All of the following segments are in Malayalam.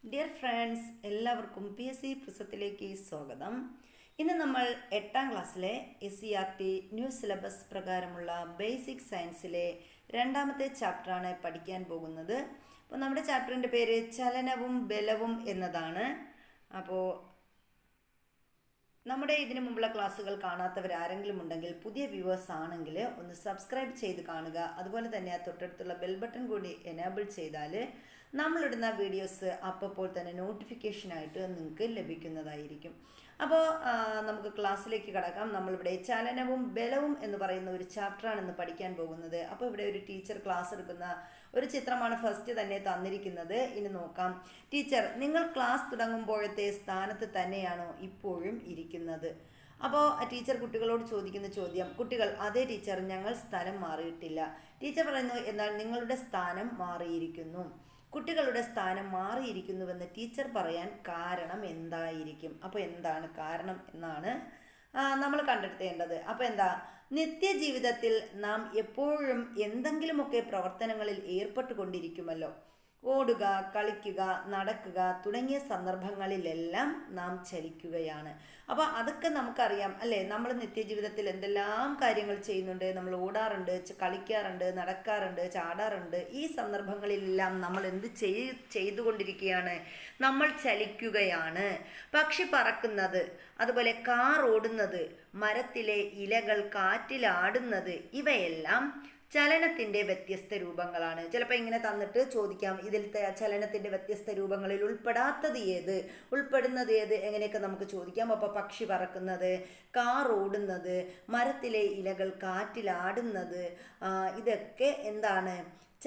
ഡിയർ ഫ്രണ്ട്സ്, എല്ലാവർക്കും PSC പ്രിസത്തിലേക്ക് സ്വാഗതം. ഇന്ന് നമ്മൾ 8ാം ക്ലാസ്സിലെ SCERT ന്യൂ സിലബസ് പ്രകാരമുള്ള ബേസിക് സയൻസിലെ രണ്ടാമത്തെ ചാപ്റ്ററാണ് പഠിക്കാൻ പോകുന്നത്. അപ്പോൾ നമ്മുടെ ചാപ്റ്ററിൻ്റെ പേര് ചലനവും ബലവും എന്നതാണ്. അപ്പോൾ നമ്മുടെ ഇതിനു മുമ്പുള്ള ക്ലാസ്സുകൾ കാണാത്തവരാരെങ്കിലും ഉണ്ടെങ്കിൽ, പുതിയ വ്യൂവേഴ്സ് ആണെങ്കിൽ ഒന്ന് സബ്സ്ക്രൈബ് ചെയ്ത് കാണുക. അതുപോലെ തന്നെ ആ തൊട്ടടുത്തുള്ള ബെൽ ബട്ടൺ കൂടി എനേബിൾ ചെയ്താൽ നമ്മളിടുന്ന വീഡിയോസ് അപ്പോൾ തന്നെ നോട്ടിഫിക്കേഷനായിട്ട് നിങ്ങൾക്ക് ലഭിക്കുന്നതായിരിക്കും. അപ്പോൾ നമുക്ക് ക്ലാസ്സിലേക്ക് കടക്കാം. നമ്മളിവിടെ ചലനവും ബലവും എന്ന് പറയുന്ന ഒരു ചാപ്റ്ററാണ് ഇന്ന് പഠിക്കാൻ പോകുന്നത്. അപ്പോൾ ഇവിടെ ഒരു ടീച്ചർ ക്ലാസ് എടുക്കുന്ന ഒരു ചിത്രമാണ് ഫസ്റ്റ് തന്നെ തന്നിരിക്കുന്നത്. ഇനി നോക്കാം. ടീച്ചർ, നിങ്ങൾ ക്ലാസ് തുടങ്ങുമ്പോഴത്തെ സ്ഥാനത്ത് തന്നെയാണോ ഇപ്പോഴും ഇരിക്കുന്നത്? അപ്പോൾ ടീച്ചർ കുട്ടികളോട് ചോദിക്കുന്ന ചോദ്യം, കുട്ടികൾ, അതേ ടീച്ചർ, ഞങ്ങൾ സ്ഥലം മാറിയിട്ടില്ല. ടീച്ചർ പറയുന്നു, എന്നാൽ നിങ്ങളുടെ സ്ഥാനം മാറിയിരിക്കുന്നു. കുട്ടികളുടെ സ്ഥാനം മാറിയിരിക്കുന്നുവെന്ന് ടീച്ചർ പറയാൻ കാരണം എന്തായിരിക്കും? അപ്പോൾ എന്താണ് കാരണം എന്നാണ് നമ്മൾ കണ്ടെത്തേണ്ടത്. അപ്പോൾ എന്താ, നിത്യജീവിതത്തിൽ നാം എപ്പോഴും എന്തെങ്കിലുമൊക്കെ പ്രവർത്തനങ്ങളിൽ ഏർപ്പെട്ടുകൊണ്ടിരിക്കുമല്ലോ. ഓടുക, കളിക്കുക, നടക്കുക തുടങ്ങിയ സന്ദർഭങ്ങളിലെല്ലാം നാം ചലിക്കുകയാണ്. അപ്പോൾ അതൊക്കെ നമുക്കറിയാം അല്ലേ? നമ്മൾ നിത്യജീവിതത്തിൽ എന്തെല്ലാം കാര്യങ്ങൾ ചെയ്യുന്നുണ്ട്. നമ്മൾ ഓടാറുണ്ട്, കളിക്കാറുണ്ട്, നടക്കാറുണ്ട്, ചാടാറുണ്ട്. ഈ സന്ദർഭങ്ങളിലെല്ലാം നമ്മൾ എന്ത് ചെയ്തുകൊണ്ടിരിക്കുകയാണ്? നമ്മൾ ചലിക്കുകയാണ്. പക്ഷി പറക്കുന്നത്, അതുപോലെ കാർ ഓടുന്നത്, മരത്തിലെ ഇലകൾ കാറ്റിലാടുന്നത്, ഇവയെല്ലാം ചലനത്തിൻ്റെ വ്യത്യസ്ത രൂപങ്ങളാണ്. ചിലപ്പോൾ ഇങ്ങനെ തന്നിട്ട് ചോദിക്കാം, ഇതിൽ ചലനത്തിൻ്റെ വ്യത്യസ്ത രൂപങ്ങളിൽ ഉൾപ്പെടാത്തത് ഏത്, ഉൾപ്പെടുന്നത് ഏത്, എങ്ങനെയൊക്കെ നമുക്ക് ചോദിക്കാം. അപ്പോൾ പക്ഷി പറക്കുന്നത്, കാർ ഓടുന്നത്, മരത്തിലെ ഇലകൾ കാറ്റിലാടുന്നത്, ഇതൊക്കെ എന്താണ്?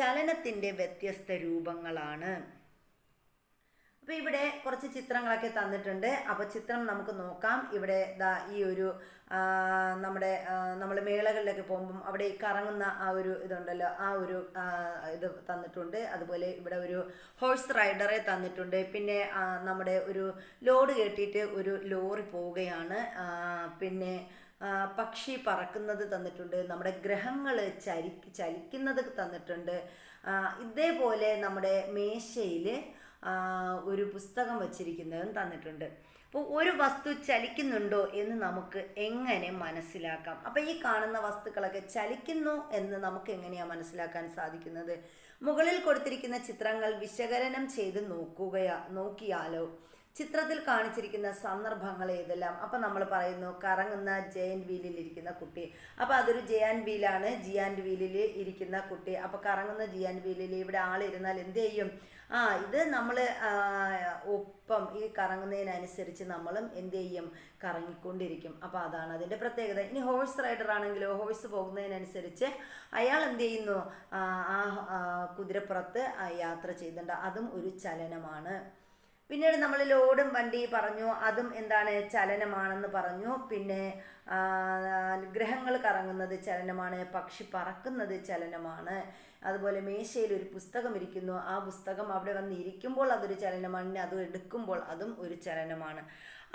ചലനത്തിൻ്റെ വ്യത്യസ്ത രൂപങ്ങളാണ്. അപ്പോൾ ഇവിടെ കുറച്ച് ചിത്രങ്ങളൊക്കെ തന്നിട്ടുണ്ട്. അപ്പോൾ ചിത്രം നമുക്ക് നോക്കാം. ഇവിടെ ഈ ഒരു നമ്മൾ മേളകളിലൊക്കെ പോകുമ്പം അവിടെ കറങ്ങുന്ന ആ ഒരു ഇതുണ്ടല്ലോ, ആ ഒരു ഇത് തന്നിട്ടുണ്ട്. അതുപോലെ ഇവിടെ ഒരു ഹോഴ്സ് റൈഡറെ തന്നിട്ടുണ്ട്. പിന്നെ നമ്മുടെ ഒരു ലോഡ് കയറ്റിയിട്ട് ഒരു ലോറി പോവുകയാണ്. പിന്നെ പക്ഷി പറക്കുന്നത് തന്നിട്ടുണ്ട്. നമ്മുടെ ഗ്രഹങ്ങൾ ചലിക്കുന്നത് തന്നിട്ടുണ്ട്. ഇതേപോലെ നമ്മുടെ മേശയിൽ ഒരു പുസ്തകം വച്ചിരിക്കുന്നതും തന്നിട്ടുണ്ട്. അപ്പോൾ ഒരു വസ്തു ചലിക്കുന്നുണ്ടോ എന്ന് നമുക്ക് എങ്ങനെ മനസ്സിലാക്കാം? അപ്പോൾ ഈ കാണുന്ന വസ്തുക്കളൊക്കെ ചലിക്കുന്നു എന്ന് നമുക്ക് എങ്ങനെയാണ് മനസ്സിലാക്കാൻ സാധിക്കുന്നത്? മുകളിൽ കൊടുത്തിരിക്കുന്ന ചിത്രങ്ങൾ വിശകലനം ചെയ്ത് നോക്കിയാലോ? ചിത്രത്തിൽ കാണിച്ചിരിക്കുന്ന സന്ദർഭങ്ങൾ ഏതെല്ലാം? അപ്പം നമ്മൾ പറയുന്നു, കറങ്ങുന്ന ജയൻറ്റ് വീലിൽ ഇരിക്കുന്ന കുട്ടി. അപ്പോൾ അതൊരു ജയൻറ്റ് വീലാണ്, ജിയാൻറ്റ് വീലിൽ ഇരിക്കുന്ന കുട്ടി. അപ്പോൾ കറങ്ങുന്ന ജിയാൻറ്റ് വീലിൽ ഇവിടെ ആളിരുന്നാൽ എന്ത് ചെയ്യും? ഇത് നമ്മൾ ഒപ്പം ഈ കറങ്ങുന്നതിനനുസരിച്ച് നമ്മളും എന്ത് ചെയ്യും? കറങ്ങിക്കൊണ്ടിരിക്കും. അപ്പോൾ അതാണ് അതിൻ്റെ പ്രത്യേകത. ഇനി ഹോഴ്സ് റൈഡർ ആണെങ്കിലോ, ഹോഴ്സ് പോകുന്നതിനനുസരിച്ച് അയാൾ എന്ത് ചെയ്യുന്നു? കുതിരപ്പുറത്ത് യാത്ര ചെയ്യുന്നുണ്ട്. അതും ഒരു ചലനമാണ്. പിന്നീട് നമ്മൾ ലോഡും വണ്ടി പറഞ്ഞു, അതും എന്താണ്? ചലനമാണെന്ന് പറഞ്ഞു. പിന്നെ ഗ്രഹങ്ങൾ കറങ്ങുന്നത് ചലനമാണ്, പക്ഷി പറക്കുന്നത് ചലനമാണ്. അതുപോലെ മേശയിൽ ഒരു പുസ്തകം ഇരിക്കുന്നു, ആ പുസ്തകം അവിടെ വന്ന് ഇരിക്കുമ്പോൾ അതൊരു ചലനമാണ്, അത് എടുക്കുമ്പോൾ അതും ഒരു ചലനമാണ്.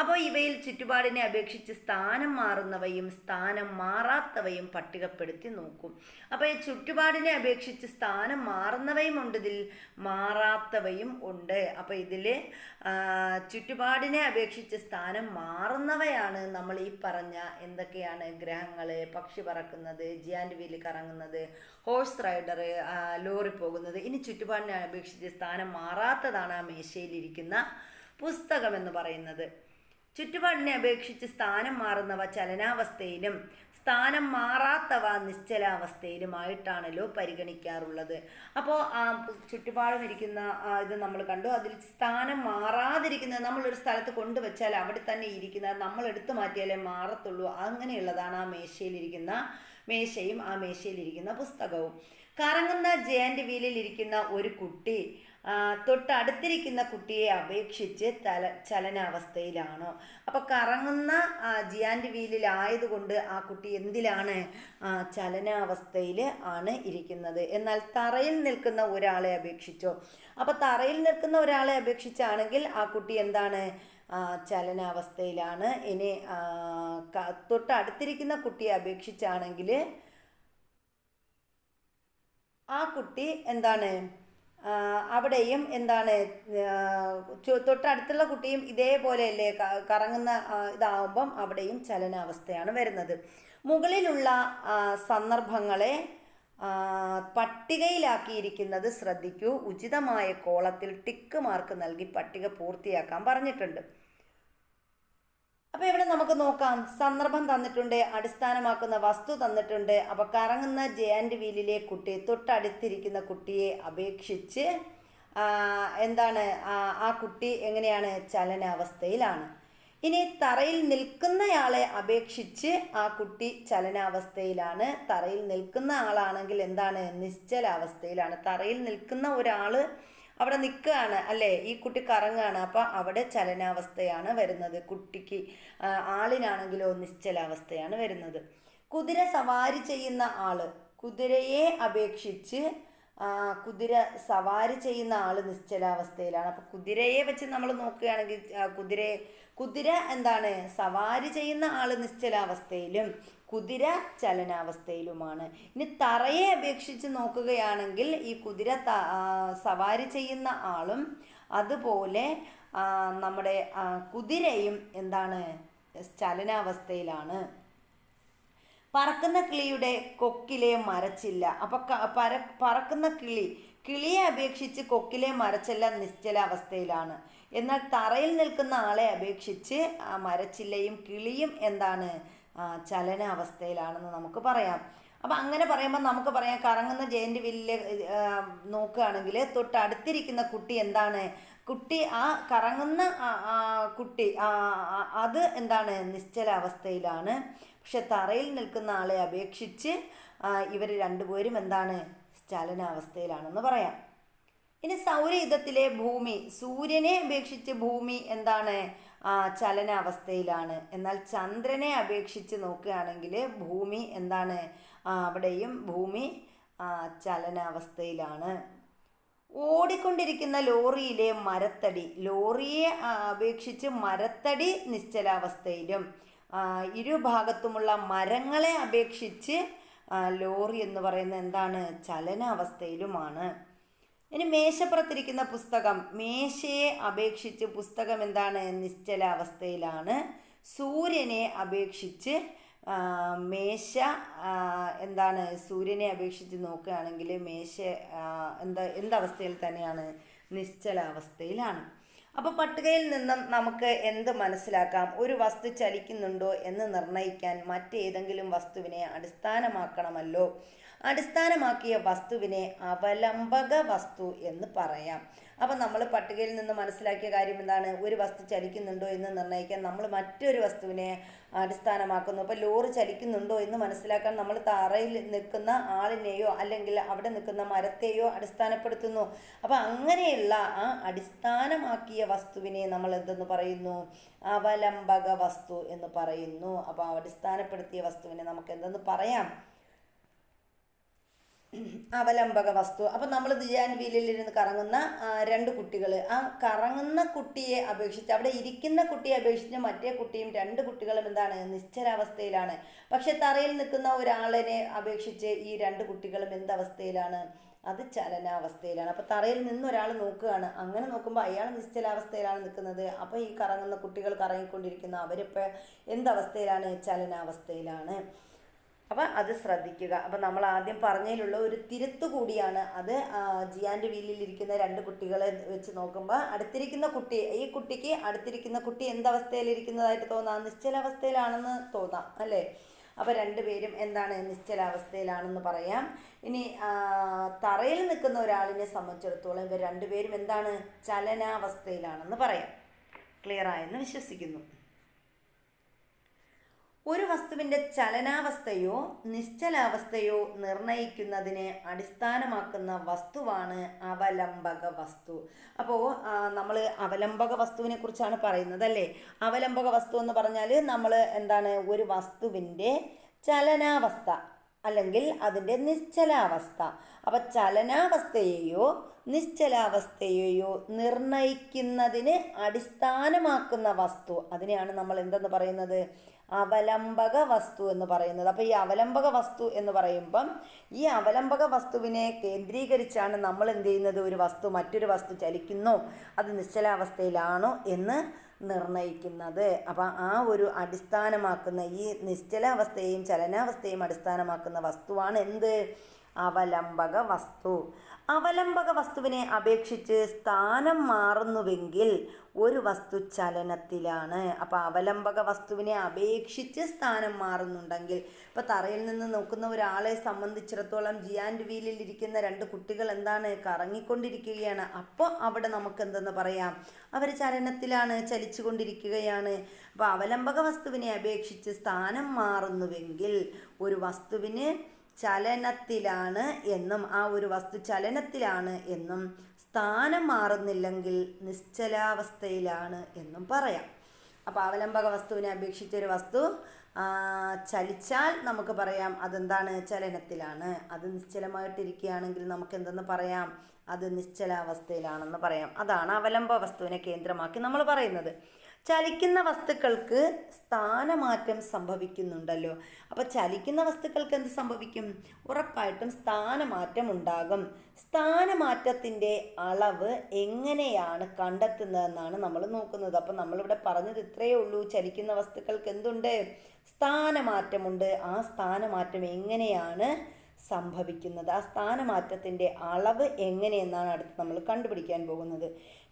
അപ്പോൾ ഇവയിൽ ചുറ്റുപാടിനെ അപേക്ഷിച്ച് സ്ഥാനം മാറുന്നവയും സ്ഥാനം മാറാത്തവയും പട്ടികപ്പെടുത്തി നോക്കും. അപ്പോൾ ഈ ചുറ്റുപാടിനെ അപേക്ഷിച്ച് സ്ഥാനം മാറുന്നവയും ഉണ്ട്, ഇതിൽ മാറാത്തവയും ഉണ്ട്. അപ്പോൾ ഇതിൽ ചുറ്റുപാടിനെ അപേക്ഷിച്ച് സ്ഥാനം മാറുന്നവയാണ് നമ്മൾ ഈ പറഞ്ഞ എന്തൊക്കെയാണ്? ഗ്രഹങ്ങൾ, പക്ഷി പറക്കുന്നത്, ജിയാൻറ്റ് വീല് കറങ്ങുന്നത്, ഹോഴ്സ് റൈഡർ, ലോറി പോകുന്നത്. ഇനി ചുറ്റുപാടിനെ അപേക്ഷിച്ച് സ്ഥാനം മാറാത്തതാണ് ആ മേശയിലിരിക്കുന്ന പുസ്തകം എന്ന് പറയുന്നത്. ചുറ്റുപാടിനെ അപേക്ഷിച്ച് സ്ഥാനം മാറുന്നവ ചലനാവസ്ഥയിലും സ്ഥാനം മാറാത്തവ നിശ്ചലാവസ്ഥയിലുമായിട്ടാണല്ലോ പരിഗണിക്കാറുള്ളത്. അപ്പോൾ ചുറ്റുപാടും ഇരിക്കുന്ന ഇത് നമ്മൾ കണ്ടു. അതിൽ സ്ഥാനം മാറാതിരിക്കുന്നത്, നമ്മളൊരു സ്ഥലത്ത് കൊണ്ടുവച്ചാൽ അവിടെ തന്നെ ഇരിക്കുന്നത്, നമ്മൾ എടുത്തു മാറ്റിയാലേ മാറത്തുള്ളൂ. അങ്ങനെയുള്ളതാണ് ആ മേശയും ആ മേശയിലിരിക്കുന്ന പുസ്തകവും. കറങ്ങുന്ന ജയൻറ്റ് വീലിൽ ഇരിക്കുന്ന ഒരു കുട്ടി തൊട്ടടുത്തിരിക്കുന്ന കുട്ടിയെ അപേക്ഷിച്ച് ചലനാവസ്ഥയിലാണോ? അപ്പോൾ കറങ്ങുന്ന ജിയാൻറ്റ് വീലിലായതുകൊണ്ട് ആ കുട്ടി എന്തിലാണ്? ചലനാവസ്ഥയിൽ ആണ് ഇരിക്കുന്നത്. എന്നാൽ തറയിൽ നിൽക്കുന്ന ഒരാളെ അപേക്ഷിച്ചോ? അപ്പോൾ തറയിൽ നിൽക്കുന്ന ഒരാളെ അപേക്ഷിച്ചാണെങ്കിൽ ആ കുട്ടി എന്താണ്? ചലനാവസ്ഥയിലാണ്. ഇനി തൊട്ടടുത്തിരിക്കുന്ന കുട്ടിയെ അപേക്ഷിച്ചാണെങ്കിൽ ആ കുട്ടി എന്താണ്? അവിടെയും എന്താണ് തൊട്ടടുത്തുള്ള കുട്ടിയും ഇതേപോലെയല്ലേ കറങ്ങുന്ന ഇതാവുമ്പം അവിടെയും ചലനാവസ്ഥയാണ് വരുന്നത്. മുകളിലുള്ള സന്ദർഭങ്ങളെ പട്ടികയിലാക്കിയിരിക്കുന്നത് ശ്രദ്ധിക്കൂ. ഉചിതമായ കോളത്തിൽ ടിക്ക് മാർക്ക് നൽകി പട്ടിക പൂർത്തിയാക്കാൻ പറഞ്ഞിട്ടുണ്ട്. അപ്പോൾ ഇവിടെ നമുക്ക് നോക്കാം. സന്ദർഭം തന്നിട്ടുണ്ട്, അടിസ്ഥാനമാക്കുന്ന വസ്തു തന്നിട്ടുണ്ട്. അപ്പോൾ കറങ്ങുന്ന ജയന്റ് വീലിലെ കുട്ടി തൊട്ടടുത്തിരിക്കുന്ന കുട്ടിയെ അപേക്ഷിച്ച് എന്താണ് ആ കുട്ടി എങ്ങനെയാണ്? ചലനാവസ്ഥയിലാണ്. ഇനി തറയിൽ നിൽക്കുന്നയാളെ അപേക്ഷിച്ച് ആ കുട്ടി ചലനാവസ്ഥയിലാണ്. തറയിൽ നിൽക്കുന്ന ആളാണെങ്കിൽ എന്താണ്? നിശ്ചലാവസ്ഥയിലാണ്. തറയിൽ നിൽക്കുന്ന ഒരാൾ അവിടെ നിൽക്കുകയാണ് അല്ലേ, ഈ കുട്ടി കറങ്ങുകയാണ്, അപ്പം അവിടെ ചലനാവസ്ഥയാണ് വരുന്നത്. കുട്ടിക്ക് ആളിനാണെങ്കിലോ നിശ്ചലാവസ്ഥയാണ് വരുന്നത്. കുതിര സവാരി ചെയ്യുന്ന ആള്, കുതിരയെ അപേക്ഷിച്ച് കുതിര സവാരി ചെയ്യുന്ന ആള് നിശ്ചലാവസ്ഥയിലാണ്. അപ്പം കുതിരയെ വെച്ച് നമ്മൾ നോക്കുകയാണെങ്കിൽ കുതിര എന്താണ്? സവാരി ചെയ്യുന്ന ആള് നിശ്ചലാവസ്ഥയിലും കുതിര ചലനാവസ്ഥയിലുമാണ്. ഇനി തറയെ അപേക്ഷിച്ച് നോക്കുകയാണെങ്കിൽ ഈ കുതിര സവാരി ചെയ്യുന്ന ആളും അതുപോലെ നമ്മുടെ കുതിരയും എന്താണ്? ചലനാവസ്ഥയിലാണ്. പറക്കുന്ന കിളിയുടെ കൊക്കിലെ മരച്ചില്ല. അപ്പം പറക്കുന്ന കിളിയെ അപേക്ഷിച്ച് കൊക്കിലെ മരച്ചില്ല നിശ്ചലാവസ്ഥയിലാണ്. എന്നാൽ തറയിൽ നിൽക്കുന്ന ആളെ അപേക്ഷിച്ച് മരച്ചില്ലയും കിളിയും എന്താണ്? ചലനാവസ്ഥയിലാണെന്ന് നമുക്ക് പറയാം. അപ്പം അങ്ങനെ പറയുമ്പോൾ നമുക്ക് പറയാം, കറങ്ങുന്ന ജയന്റ് വീലിൽ നോക്കുകയാണെങ്കിൽ തൊട്ടടുത്തിരിക്കുന്ന കുട്ടി എന്താണ്? കുട്ടി ആ കറങ്ങുന്ന കുട്ടി അത് എന്താണ്? നിശ്ചലാവസ്ഥയിലാണ്. പക്ഷെ തറയിൽ നിൽക്കുന്ന ആളെ അപേക്ഷിച്ച് ഇവർ രണ്ടുപേരും എന്താണ്? ചലനാവസ്ഥയിലാണെന്ന് പറയാം. ഇനി സൗരയുധത്തിലെ ഭൂമി, സൂര്യനെ അപേക്ഷിച്ച് ഭൂമി എന്താണ്? ചലനാവസ്ഥയിലാണ്. എന്നാൽ ചന്ദ്രനെ അപേക്ഷിച്ച് നോക്കുകയാണെങ്കിൽ ഭൂമി എന്താണ്? അവിടെയും ഭൂമി ചലനാവസ്ഥയിലാണ്. ഓടിക്കൊണ്ടിരിക്കുന്ന ലോറിയിലെ മരത്തടി, ലോറിയെ അപേക്ഷിച്ച് മരത്തടി നിശ്ചലാവസ്ഥയിലും ഇരുഭാഗത്തുമുള്ള മരങ്ങളെ അപേക്ഷിച്ച് ലോറി എന്ന് പറയുന്നത് എന്താണ്? ചലനാവസ്ഥയിലുമാണ്. ഇനി മേശപ്പുറത്തിരിക്കുന്ന പുസ്തകം, മേശയെ അപേക്ഷിച്ച് പുസ്തകം എന്താണ്? നിശ്ചലാവസ്ഥയിലാണ്. സൂര്യനെ അപേക്ഷിച്ച് മേശ എന്താണ്? സൂര്യനെ അപേക്ഷിച്ച് നോക്കുകയാണെങ്കിൽ മേശ എന്തവസ്ഥയിൽ തന്നെയാണ്? നിശ്ചലാവസ്ഥയിലാണ്. അപ്പോൾ പട്ടികയിൽ നിന്നും നമുക്ക് എന്ത് മനസ്സിലാക്കാം? ഒരു വസ്തു ചലിക്കുന്നുണ്ടോ എന്ന് നിർണ്ണയിക്കാൻ മറ്റേതെങ്കിലും വസ്തുവിനെ അടിസ്ഥാനമാക്കണമല്ലോ. അടിസ്ഥാനമാക്കിയ വസ്തുവിനെ അവലംബക വസ്തു എന്ന് പറയാം. അപ്പം നമ്മൾ പട്ടികയിൽ നിന്ന് മനസ്സിലാക്കിയ കാര്യം എന്താണ്? ഒരു വസ്തു ചലിക്കുന്നുണ്ടോ എന്ന് നിർണ്ണയിക്കാൻ നമ്മൾ മറ്റൊരു വസ്തുവിനെ അടിസ്ഥാനമാക്കുന്നു. അപ്പോൾ ലോറി ചലിക്കുന്നുണ്ടോ എന്ന് മനസ്സിലാക്കാൻ നമ്മൾ തറയിൽ നിൽക്കുന്ന ആളിനെയോ അല്ലെങ്കിൽ അവിടെ നിൽക്കുന്ന മരത്തെയോ അടിസ്ഥാനപ്പെടുത്തുന്നു. അപ്പോൾ അങ്ങനെയുള്ള ആ അടിസ്ഥാനമാക്കിയ വസ്തുവിനെ നമ്മൾ എന്തെന്ന് പറയുന്നു? അവലംബക വസ്തു എന്ന് പറയുന്നു. അപ്പോൾ അടിസ്ഥാനപ്പെടുത്തിയ വസ്തുവിനെ നമുക്ക് എന്തെന്ന് പറയാം? അവലംബക വസ്തു. അപ്പം നമ്മൾ ജയന്റ് വീലിലിരുന്ന് കറങ്ങുന്ന രണ്ട് കുട്ടികൾ, ആ കറങ്ങുന്ന കുട്ടിയെ അപേക്ഷിച്ച് അവിടെ ഇരിക്കുന്ന കുട്ടിയെ അപേക്ഷിച്ച് മറ്റേ കുട്ടിയും രണ്ട് കുട്ടികളും എന്താണ്? നിശ്ചലാവസ്ഥയിലാണ്. പക്ഷെ തറയിൽ നിൽക്കുന്ന ഒരാളിനെ അപേക്ഷിച്ച് ഈ രണ്ട് കുട്ടികളും എന്തവസ്ഥയിലാണ്? അത് ചലനാവസ്ഥയിലാണ്. അപ്പോൾ തറയിൽ നിന്ന് ഒരാൾ നോക്കുകയാണ്, അങ്ങനെ നോക്കുമ്പോൾ അയാൾ നിശ്ചലാവസ്ഥയിലാണ് നിൽക്കുന്നത്. അപ്പോൾ ഈ കറങ്ങുന്ന കുട്ടികൾ കറങ്ങിക്കൊണ്ടിരിക്കുന്ന അവരിപ്പോൾ എന്തവസ്ഥയിലാണ്? ചലനാവസ്ഥയിലാണ്. അപ്പം അത് ശ്രദ്ധിക്കുക. അപ്പം നമ്മൾ ആദ്യം പറഞ്ഞതിലുള്ള ഒരു തിരുത്തു കൂടിയാണ് അത്. ജിയാൻ്റെ വീലിലിരിക്കുന്ന രണ്ട് കുട്ടികളെ വെച്ച് നോക്കുമ്പോൾ അടുത്തിരിക്കുന്ന കുട്ടി, ഈ കുട്ടിക്ക് അടുത്തിരിക്കുന്ന കുട്ടി എന്തവസ്ഥയിലിരിക്കുന്നതായിട്ട് തോന്നാം? നിശ്ചലാവസ്ഥയിലാണെന്ന് തോന്നാം അല്ലേ? അപ്പോൾ രണ്ടുപേരും എന്താണ്? നിശ്ചലാവസ്ഥയിലാണെന്ന് പറയാം. ഇനി തറയിൽ നിൽക്കുന്ന ഒരാളിനെ സംബന്ധിച്ചിടത്തോളം ഇവർ രണ്ടുപേരും എന്താണ്? ചലനാവസ്ഥയിലാണെന്ന് പറയാം. ക്ലിയർ ആയെന്ന് വിശ്വസിക്കുന്നു. ഒരു വസ്തുവിൻ്റെ ചലനാവസ്ഥയോ നിശ്ചലാവസ്ഥയോ നിർണ്ണയിക്കുന്നതിനെ അടിസ്ഥാനമാക്കുന്ന വസ്തുവാണ് അവലംബക വസ്തു. അപ്പോൾ നമ്മൾ അവലംബക വസ്തുവിനെ കുറിച്ചാണ് പറയുന്നത് അല്ലേ? അവലംബക വസ്തു എന്ന് പറഞ്ഞാൽ നമ്മൾ എന്താണ്? ഒരു വസ്തുവിൻ്റെ ചലനാവസ്ഥ അല്ലെങ്കിൽ അതിൻ്റെ നിശ്ചലാവസ്ഥ. അപ്പം ചലനാവസ്ഥയെയോ നിശ്ചലാവസ്ഥയെയോ നിർണ്ണയിക്കുന്നതിന് അടിസ്ഥാനമാക്കുന്ന വസ്തു, അതിനെയാണ് നമ്മൾ എന്തെന്ന് പറയുന്നത്? അവലംബക വസ്തു എന്ന് പറയുന്നത്. അപ്പോൾ ഈ അവലംബക വസ്തു എന്ന് പറയുമ്പം ഈ അവലംബക വസ്തുവിനെ കേന്ദ്രീകരിച്ചാണ് നമ്മൾ എന്ത് ചെയ്യുന്നത്, ഒരു വസ്തു മറ്റൊരു വസ്തു ചലിക്കുന്നോ അത് നിശ്ചലാവസ്ഥയിലാണോ എന്ന് നിർണയിക്കുന്നത്. അപ്പം ആ ഒരു അടിസ്ഥാനമാക്കുന്ന ഈ നിശ്ചലാവസ്ഥയെയും ചലനാവസ്ഥയെയും അടിസ്ഥാനമാക്കുന്ന വസ്തുവാണ് എന്ത്, അവലംബക വസ്തു. അവലംബക വസ്തുവിനെ അപേക്ഷിച്ച് സ്ഥാനം മാറുന്നുവെങ്കിൽ ഒരു വസ്തു ചലനത്തിലാണ്. അപ്പോൾ അവലംബക വസ്തുവിനെ അപേക്ഷിച്ച് സ്ഥാനം മാറുന്നുണ്ടെങ്കിൽ, ഇപ്പോൾ തറയിൽ നിന്ന് നോക്കുന്ന ഒരാളെ സംബന്ധിച്ചിടത്തോളം ജിയാൻഡ് വീലിൽ ഇരിക്കുന്ന രണ്ട് കുട്ടികൾ എന്താണ്, കറങ്ങിക്കൊണ്ടിരിക്കുകയാണ്. അപ്പോൾ അവിടെ നമുക്ക് എന്തെന്ന് പറയാം, അവർ ചലനത്തിലാണ്, ചലിച്ചു കൊണ്ടിരിക്കുകയാണ്. അപ്പോൾ അവലംബക വസ്തുവിനെ അപേക്ഷിച്ച് സ്ഥാനം മാറുന്നുവെങ്കിൽ ഒരു വസ്തുവിന് ചലനത്തിലാണ് എന്നും ആ ഒരു വസ്തു ചലനത്തിലാണ് എന്നും സ്ഥാനം മാറുന്നില്ലെങ്കിൽ നിശ്ചലാവസ്ഥയിലാണ് എന്നും പറയാം. അപ്പോൾ അവലംബക വസ്തുവിനെ അപേക്ഷിച്ചൊരു വസ്തു ചലിച്ചാൽ നമുക്ക് പറയാം അതെന്താണ്, ചലനത്തിലാണ്. അത് നിശ്ചലമായിട്ടിരിക്കുകയാണെങ്കിൽ നമുക്ക് എന്തെന്ന് പറയാം, അത് നിശ്ചലാവസ്ഥയിലാണെന്ന് പറയാം. അതാണ് അവലംബ വസ്തുവിനെ കേന്ദ്രമാക്കി നമ്മൾ പറയുന്നത്. ചലിക്കുന്ന വസ്തുക്കൾക്ക് സ്ഥാനമാറ്റം സംഭവിക്കുന്നുണ്ടല്ലോ. അപ്പോൾ ചലിക്കുന്ന വസ്തുക്കൾക്ക് എന്ത് സംഭവിക്കും, ഉറപ്പായിട്ടും സ്ഥാനമാറ്റം ഉണ്ടാകും. സ്ഥാനമാറ്റത്തിൻ്റെ അളവ് എങ്ങനെയാണ് കണ്ടെത്തുന്നതെന്നാണ് നമ്മൾ നോക്കുന്നത്. അപ്പം നമ്മളിവിടെ പറഞ്ഞത് ഇത്രയേ ഉള്ളൂ, ചലിക്കുന്ന വസ്തുക്കൾക്ക് എന്തുണ്ട്, സ്ഥാനമാറ്റമുണ്ട്. ആ സ്ഥാനമാറ്റം എങ്ങനെയാണ് സംഭവിക്കുന്നത്, ആ സ്ഥാനമാറ്റത്തിൻ്റെ അളവ് എങ്ങനെയെന്നാണ് അടുത്ത് നമ്മൾ കണ്ടുപിടിക്കാൻ പോകുന്നത്.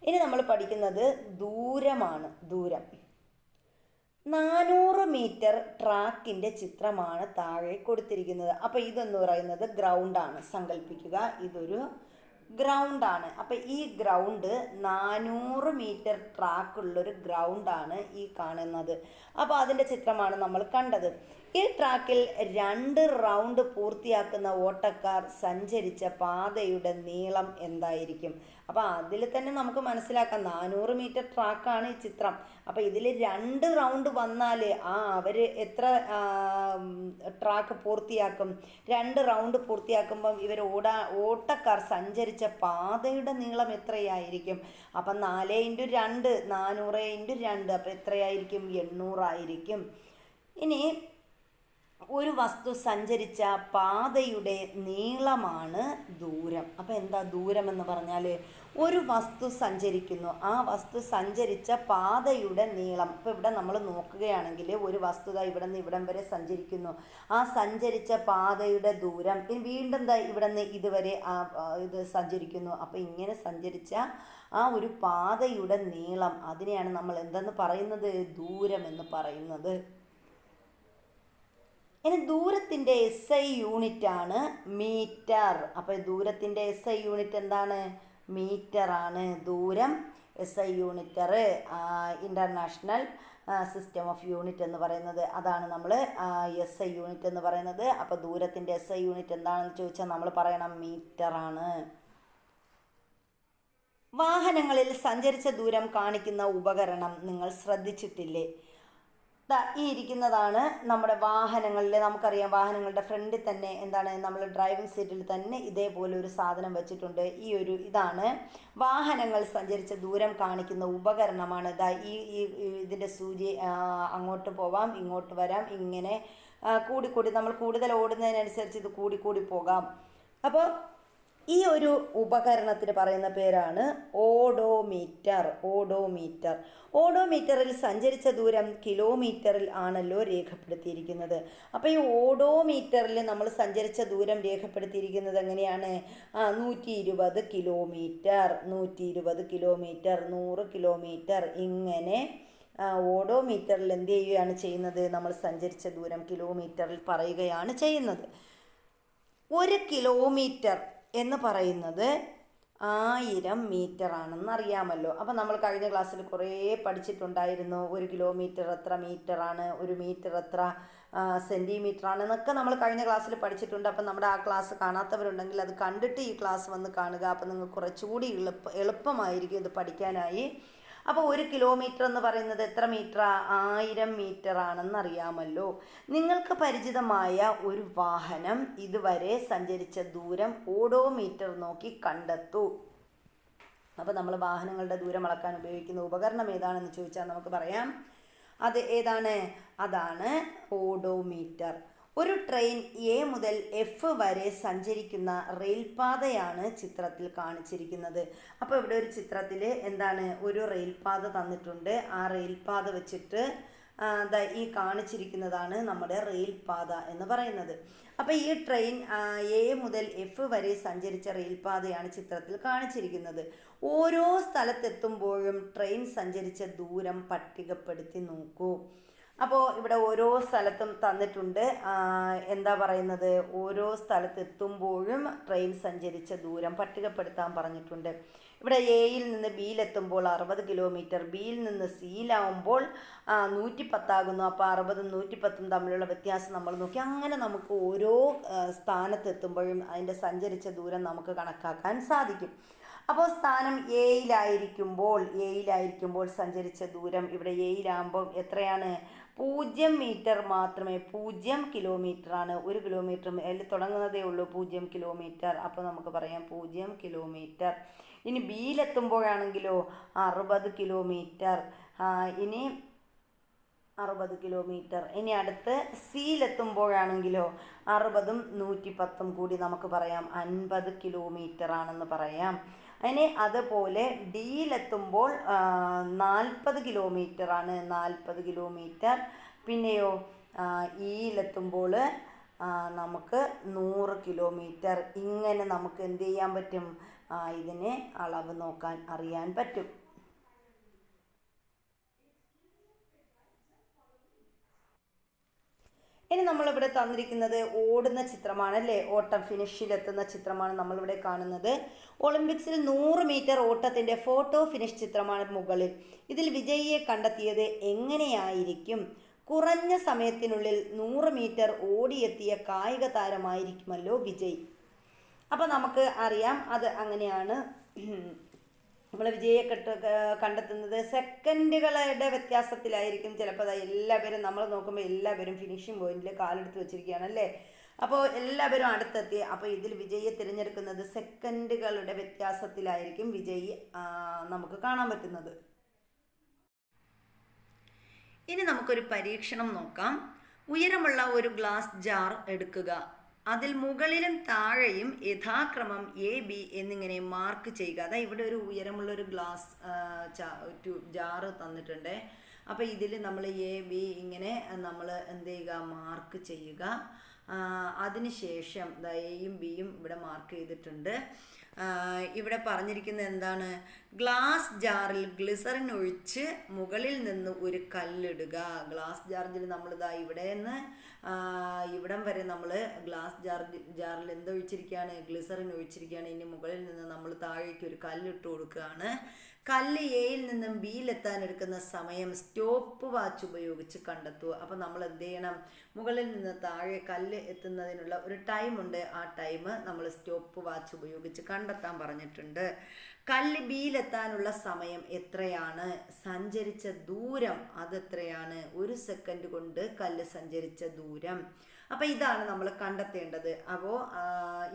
ഇനി നമ്മൾ പഠിക്കുന്നത് ദൂരമാണ്. ദൂരം 400 മീറ്റർ ട്രാക്കിൻ്റെ ചിത്രമാണ് താഴെ കൊടുത്തിരിക്കുന്നത്. അപ്പോൾ ഇതെന്ന് പറയുന്നത് ഗ്രൗണ്ടാണ്. സങ്കല്പിക്കുക, ഇതൊരു ഗ്രൗണ്ടാണ്. അപ്പം ഈ ഗ്രൗണ്ട് 400 മീറ്റർ ട്രാക്കുള്ളൊരു ഗ്രൗണ്ടാണ് ഈ കാണുന്നത്. അപ്പോൾ അതിൻ്റെ ചിത്രമാണ് നമ്മൾ കണ്ടത്. ഈ ട്രാക്കിൽ 2 റൗണ്ട് പൂർത്തിയാക്കുന്ന ഓട്ടക്കാർ സഞ്ചരിച്ച പാതയുടെ നീളം എന്തായിരിക്കും? അപ്പോൾ അതിൽ തന്നെ നമുക്ക് മനസ്സിലാക്കാം 400 മീറ്റർ ട്രാക്കാണ് ഈ ചിത്രം. അപ്പോൾ ഇതിൽ 2 റൗണ്ട് വന്നാൽ അവർ എത്ര ട്രാക്ക് പൂർത്തിയാക്കും? 2 റൗണ്ട് പൂർത്തിയാക്കുമ്പം ഇവർ ഓട്ടക്കാർ സഞ്ചരിച്ച പാതയുടെ നീളം എത്രയായിരിക്കും? അപ്പം 4 × 2 400 × 2 അപ്പോൾ എത്രയായിരിക്കും? 800 ആയിരിക്കും. ഇനി ഒരു വസ്തു സഞ്ചരിച്ച പാതയുടെ നീളമാണ് ദൂരം. അപ്പോൾ എന്താ ദൂരം എന്ന് പറഞ്ഞാൽ, ഒരു വസ്തു സഞ്ചരിക്കുന്നു, ആ വസ്തു സഞ്ചരിച്ച പാതയുടെ നീളം. ഇപ്പോൾ ഇവിടെ നമ്മൾ നോക്കുകയാണെങ്കിൽ ഒരു വസ്തുത ഇവിടെ നിന്ന് ഇവിടം വരെ സഞ്ചരിക്കുന്നു, ആ സഞ്ചരിച്ച പാതയുടെ ദൂരം. ഇനി വീണ്ടും ഇവിടെ നിന്ന് ഇതുവരെ ഇത് സഞ്ചരിക്കുന്നു. അപ്പോൾ ഇങ്ങനെ സഞ്ചരിച്ച ആ ഒരു പാതയുടെ നീളം, അതിനെയാണ് നമ്മൾ എന്തെന്ന് പറയുന്നത്? ദൂരം എന്ന് പറയുന്നത്. ഇനി ദൂരത്തിൻ്റെ SI യൂണിറ്റാണ് മീറ്റർ. അപ്പോൾ ദൂരത്തിൻ്റെ SI യൂണിറ്റ് എന്താണ്? മീറ്ററാണ്. ദൂരം SI യൂണിറ്റർ, ഇൻ്റർനാഷണൽ സിസ്റ്റം ഓഫ് യൂണിറ്റ് എന്ന് പറയുന്നത്, അതാണ് നമ്മൾ SI യൂണിറ്റ് എന്ന് പറയുന്നത്. അപ്പോൾ ദൂരത്തിൻ്റെ SI യൂണിറ്റ് എന്താണെന്ന് ചോദിച്ചാൽ നമ്മൾ പറയണം മീറ്ററാണ്. വാഹനങ്ങളിൽ സഞ്ചരിച്ച ദൂരം കാണിക്കുന്ന ഉപകരണം നിങ്ങൾ ശ്രദ്ധിച്ചിട്ടില്ലേ? ഈ ഇരിക്കുന്നതാണ് നമ്മുടെ വാഹനങ്ങളിൽ. നമുക്കറിയാം വാഹനങ്ങളുടെ ഫ്രണ്ടിൽ തന്നെ എന്താണ്, നമ്മൾ ഡ്രൈവിംഗ് സീറ്റിൽ തന്നെ ഇതേപോലെ ഒരു സാധനം വെച്ചിട്ടുണ്ട്. ഇതാണ് വാഹനങ്ങൾ സഞ്ചരിച്ച ദൂരം കാണിക്കുന്ന ഉപകരണമാണ്. ഇതിൻ്റെ സൂചി അങ്ങോട്ട് പോവാം, ഇങ്ങോട്ട് വരാം, ഇങ്ങനെ കൂടിക്കൂടി നമ്മൾ കൂടുതൽ ഓടുന്നതിനനുസരിച്ച് ഇത് കൂടിക്കൂടി പോകാം. അപ്പോൾ ഈ ഒരു ഉപകരണത്തിന് പറയുന്ന പേരാണ് ഓഡോമീറ്റർ. ഓഡോമീറ്ററിൽ സഞ്ചരിച്ച ദൂരം കിലോമീറ്ററിൽ ആണല്ലോ രേഖപ്പെടുത്തിയിരിക്കുന്നത്. അപ്പോൾ ഈ ഓഡോമീറ്ററിൽ നമ്മൾ സഞ്ചരിച്ച ദൂരം രേഖപ്പെടുത്തിയിരിക്കുന്നത് എങ്ങനെയാണ്? 120 കിലോമീറ്റർ, 120 കിലോമീറ്റർ, 100 കിലോമീറ്റർ, ഇങ്ങനെ ഓഡോമീറ്ററിൽ എന്ത് ചെയ്യുകയാണ് ചെയ്യുന്നത്? നമ്മൾ സഞ്ചരിച്ച ദൂരം കിലോമീറ്ററിൽ പറയുകയാണ് ചെയ്യുന്നത്. 1 കിലോമീറ്റർ എന്ന് പറയുന്നത് 1000 മീറ്റർ ആണെന്ന് അറിയാമല്ലോ. അപ്പോൾ നമ്മൾ കഴിഞ്ഞ ക്ലാസ്സിൽ കുറേ പഠിച്ചിട്ടുണ്ടായിരുന്നു. 1 കിലോമീറ്റർ എത്ര മീറ്ററാണ്, 1 മീറ്റർ എത്ര സെൻറ്റിമീറ്റർ ആണെന്നൊക്കെ നമ്മൾ കഴിഞ്ഞ ക്ലാസ്സിൽ പഠിച്ചിട്ടുണ്ട്. അപ്പം നമ്മുടെ ആ ക്ലാസ് കാണാത്തവരുണ്ടെങ്കിൽ അത് കണ്ടിട്ട് ഈ ക്ലാസ് വന്ന് കാണുക. അപ്പോൾ നിങ്ങൾക്ക് കുറച്ചുകൂടി എളുപ്പമായിരിക്കും ഇത് പഠിക്കാനായി. അപ്പോൾ 1 കിലോമീറ്റർ എന്ന് പറയുന്നത് എത്ര മീറ്റർ? 1000 മീറ്റർ ആണെന്ന് അറിയാമല്ലോ. നിങ്ങൾക്ക് പരിചിതമായ ഒരു വാഹനം ഇതുവരെ സഞ്ചരിച്ച ദൂരം ഓഡോമീറ്റർ നോക്കി കണ്ടെത്തൂ. അപ്പോൾ നമ്മൾ വാഹനങ്ങളുടെ ദൂരം അളക്കാൻ ഉപയോഗിക്കുന്ന ഉപകരണം ഏതാണെന്ന് ചോദിച്ചാൽ നമുക്ക് പറയാം അത് ഏതാണ്? അതാണ് ഓഡോമീറ്റർ. ഒരു ട്രെയിൻ എ മുതൽ എഫ് വരെ സഞ്ചരിക്കുന്ന റെയിൽപാതയാണ് ചിത്രത്തിൽ കാണിച്ചിരിക്കുന്നത്. അപ്പോൾ ഇവിടെ ഒരു ചിത്രത്തിൽ എന്താണ്, ഒരു റെയിൽപാത തന്നിട്ടുണ്ട്. ആ റെയിൽപാത വെച്ചിട്ട് ഈ കാണിച്ചിരിക്കുന്നതാണ് നമ്മുടെ റെയിൽപാത എന്ന് പറയുന്നത്. അപ്പോൾ ഈ ട്രെയിൻ എ മുതൽ എഫ് വരെ സഞ്ചരിച്ച റെയിൽപാതയാണ് ചിത്രത്തിൽ കാണിച്ചിരിക്കുന്നത്. ഓരോ സ്ഥലത്തെത്തുമ്പോഴും ട്രെയിൻ സഞ്ചരിച്ച ദൂരം പട്ടികപ്പെടുത്തി നോക്കൂ. അപ്പോൾ ഇവിടെ ഓരോ സ്ഥലത്തും തന്നിട്ടുണ്ട്. എന്താ പറയുന്നത്, ഓരോ സ്ഥലത്തെത്തുമ്പോഴും ട്രെയിൻ സഞ്ചരിച്ച ദൂരം പട്ടികപ്പെടുത്താൻ പറഞ്ഞിട്ടുണ്ട്. ഇവിടെ എയിൽ നിന്ന് ബിയിലെത്തുമ്പോൾ 60 കിലോമീറ്റർ, ബിയിൽ നിന്ന് സിയിലാവുമ്പോൾ 110 ആകുന്നു. അപ്പോൾ 60ഉം 110ഉം തമ്മിലുള്ള വ്യത്യാസം നമ്മൾ നോക്കി. അങ്ങനെ നമുക്ക് ഓരോ സ്ഥാനത്തെത്തുമ്പോഴും അതിൻ്റെ സഞ്ചരിച്ച ദൂരം നമുക്ക് കണക്കാക്കാൻ സാധിക്കും. അപ്പോൾ സ്ഥാനം എയിലായിരിക്കുമ്പോൾ സഞ്ചരിച്ച ദൂരം ഇവിടെ എയിലാകുമ്പോൾ എത്രയാണ്? 0 മീറ്റർ മാത്രമേ, 0 കിലോമീറ്റർ ആണ്. 1 കിലോമീറ്റർ അതിൽ തുടങ്ങുന്നതേ ഉള്ളൂ 0 കിലോമീറ്റർ. അപ്പോൾ നമുക്ക് പറയാം 0 കിലോമീറ്റർ. ഇനി ബിയിലെത്തുമ്പോഴാണെങ്കിലോ 60 കിലോമീറ്റർ. ഇനി 60 കിലോമീറ്റർ. ഇനി അടുത്ത് സിയിലെത്തുമ്പോഴാണെങ്കിലോ 60ഉം 110ഉം കൂടി നമുക്ക് പറയാം 50 കിലോമീറ്റർ ആണെന്ന് പറയാം. അതിന് അതുപോലെ ഡിയിലെത്തുമ്പോൾ 40 കിലോമീറ്റർ ആണ്, 40 കിലോമീറ്റർ. പിന്നെയോ ഇയിലെത്തുമ്പോൾ നമുക്ക് 100 കിലോമീറ്റർ. ഇങ്ങനെ നമുക്ക് എന്ത് ചെയ്യാൻ പറ്റും? ഇതിനെ അളവ് നോക്കാൻ അറിയാൻ പറ്റും. ഇനി നമ്മളിവിടെ തന്നിരിക്കുന്നത് ഓടുന്ന ചിത്രമാണ് അല്ലേ, ഓട്ടം ഫിനിഷിലെത്തുന്ന ചിത്രമാണ് നമ്മളിവിടെ കാണുന്നത്. ഒളിമ്പിക്സിൽ 100 മീറ്റർ ഓട്ടത്തിൻ്റെ ഫോട്ടോ ഫിനിഷ് ചിത്രമാണ് മുകളിൽ. ഇതിൽ വിജയിയെ കണ്ടെത്തിയത് എങ്ങനെയായിരിക്കും? കുറഞ്ഞ സമയത്തിനുള്ളിൽ 100 മീറ്റർ ഓടിയെത്തിയ കായിക താരമായിരിക്കുമല്ലോ വിജയ്. അപ്പോൾ നമുക്ക് അറിയാം അത് അങ്ങനെയാണ്. നമ്മൾ വിജയെ കണ്ടെത്തുന്നത് സെക്കൻഡുകളുടെ വ്യത്യാസത്തിലായിരിക്കും. ചിലപ്പോൾ എല്ലാവരും നമ്മൾ നോക്കുമ്പോൾ എല്ലാവരും ഫിനിഷിംഗ് പോയിന്റിൽ കാലെടുത്ത് വെച്ചിരിക്കുകയാണ് അല്ലേ. അപ്പോൾ എല്ലാവരും അടുത്തെത്തി. അപ്പോൾ ഇതിൽ വിജയെ തിരഞ്ഞെടുക്കുന്നത് സെക്കൻഡുകളുടെ വ്യത്യാസത്തിലായിരിക്കും വിജയി നമുക്ക് കാണാൻ പറ്റുന്നത്. ഇനി നമുക്കൊരു പരീക്ഷണം നോക്കാം. ഉയരമുള്ള ഒരു ഗ്ലാസ് ജാർ എടുക്കുക. അതിൽ മുകളിലും താഴെയും യഥാക്രമം എ ബി എന്നിങ്ങനെ മാർക്ക് ചെയ്യുക. അതായത് ഇവിടെ ഒരു ഉയരമുള്ളൊരു ഗ്ലാസ് ജാറ് തന്നിട്ടുണ്ട്. അപ്പോൾ ഇതിൽ നമ്മൾ എ ബി ഇങ്ങനെ നമ്മൾ എന്ത് ചെയ്യുക, മാർക്ക് ചെയ്യുക. അതിനുശേഷം എയും ബിയും ഇവിടെ മാർക്ക് ചെയ്തിട്ടുണ്ട്. ഇവിടെ പറഞ്ഞിരിക്കുന്നത് എന്താണ്? ഗ്ലാസ് ജാറിൽ ഗ്ലിസറിൻ ഒഴിച്ച് മുകളിൽ നിന്ന് ഒരു കല്ലിടുക. ഗ്ലാസ് ജാറിൽ നമ്മളിതാ ഇവിടെ നിന്ന് ഇവിടം വരെ നമ്മൾ ഗ്ലാസ് ജാറിൽ എന്തൊഴിച്ചിരിക്കുകയാണ്? ഗ്ലിസറിൻ ഒഴിച്ചിരിക്കുകയാണ്. ഇനി മുകളിൽ നിന്ന് നമ്മൾ താഴേക്ക് ഒരു കല്ലിട്ട് കൊടുക്കുകയാണ്. കല്ല് എയിൽ നിന്നും ബിയിലെത്താൻ എടുക്കുന്ന സമയം സ്റ്റോപ്പ് വാച്ച് ഉപയോഗിച്ച് കണ്ടെത്തുക. അപ്പോൾ നമ്മൾ എന്ത് ചെയ്യണം? മുകളിൽ നിന്ന് താഴെ കല്ല് എത്തുന്നതിനുള്ള ഒരു ടൈമുണ്ട്. ആ ടൈം നമ്മൾ സ്റ്റോപ്പ് വാച്ച് ഉപയോഗിച്ച് കണ്ടെത്താൻ പറഞ്ഞിട്ടുണ്ട്. കല്ല് ബിയിലെത്താനുള്ള സമയം എത്രയാണ്? സഞ്ചരിച്ച ദൂരം അതെത്രയാണ്? 1 സെക്കൻഡ് കൊണ്ട് കല്ല് സഞ്ചരിച്ച ദൂരം. അപ്പോൾ ഇതാണ് നമ്മൾ കണ്ടെത്തേണ്ടത്. അപ്പോൾ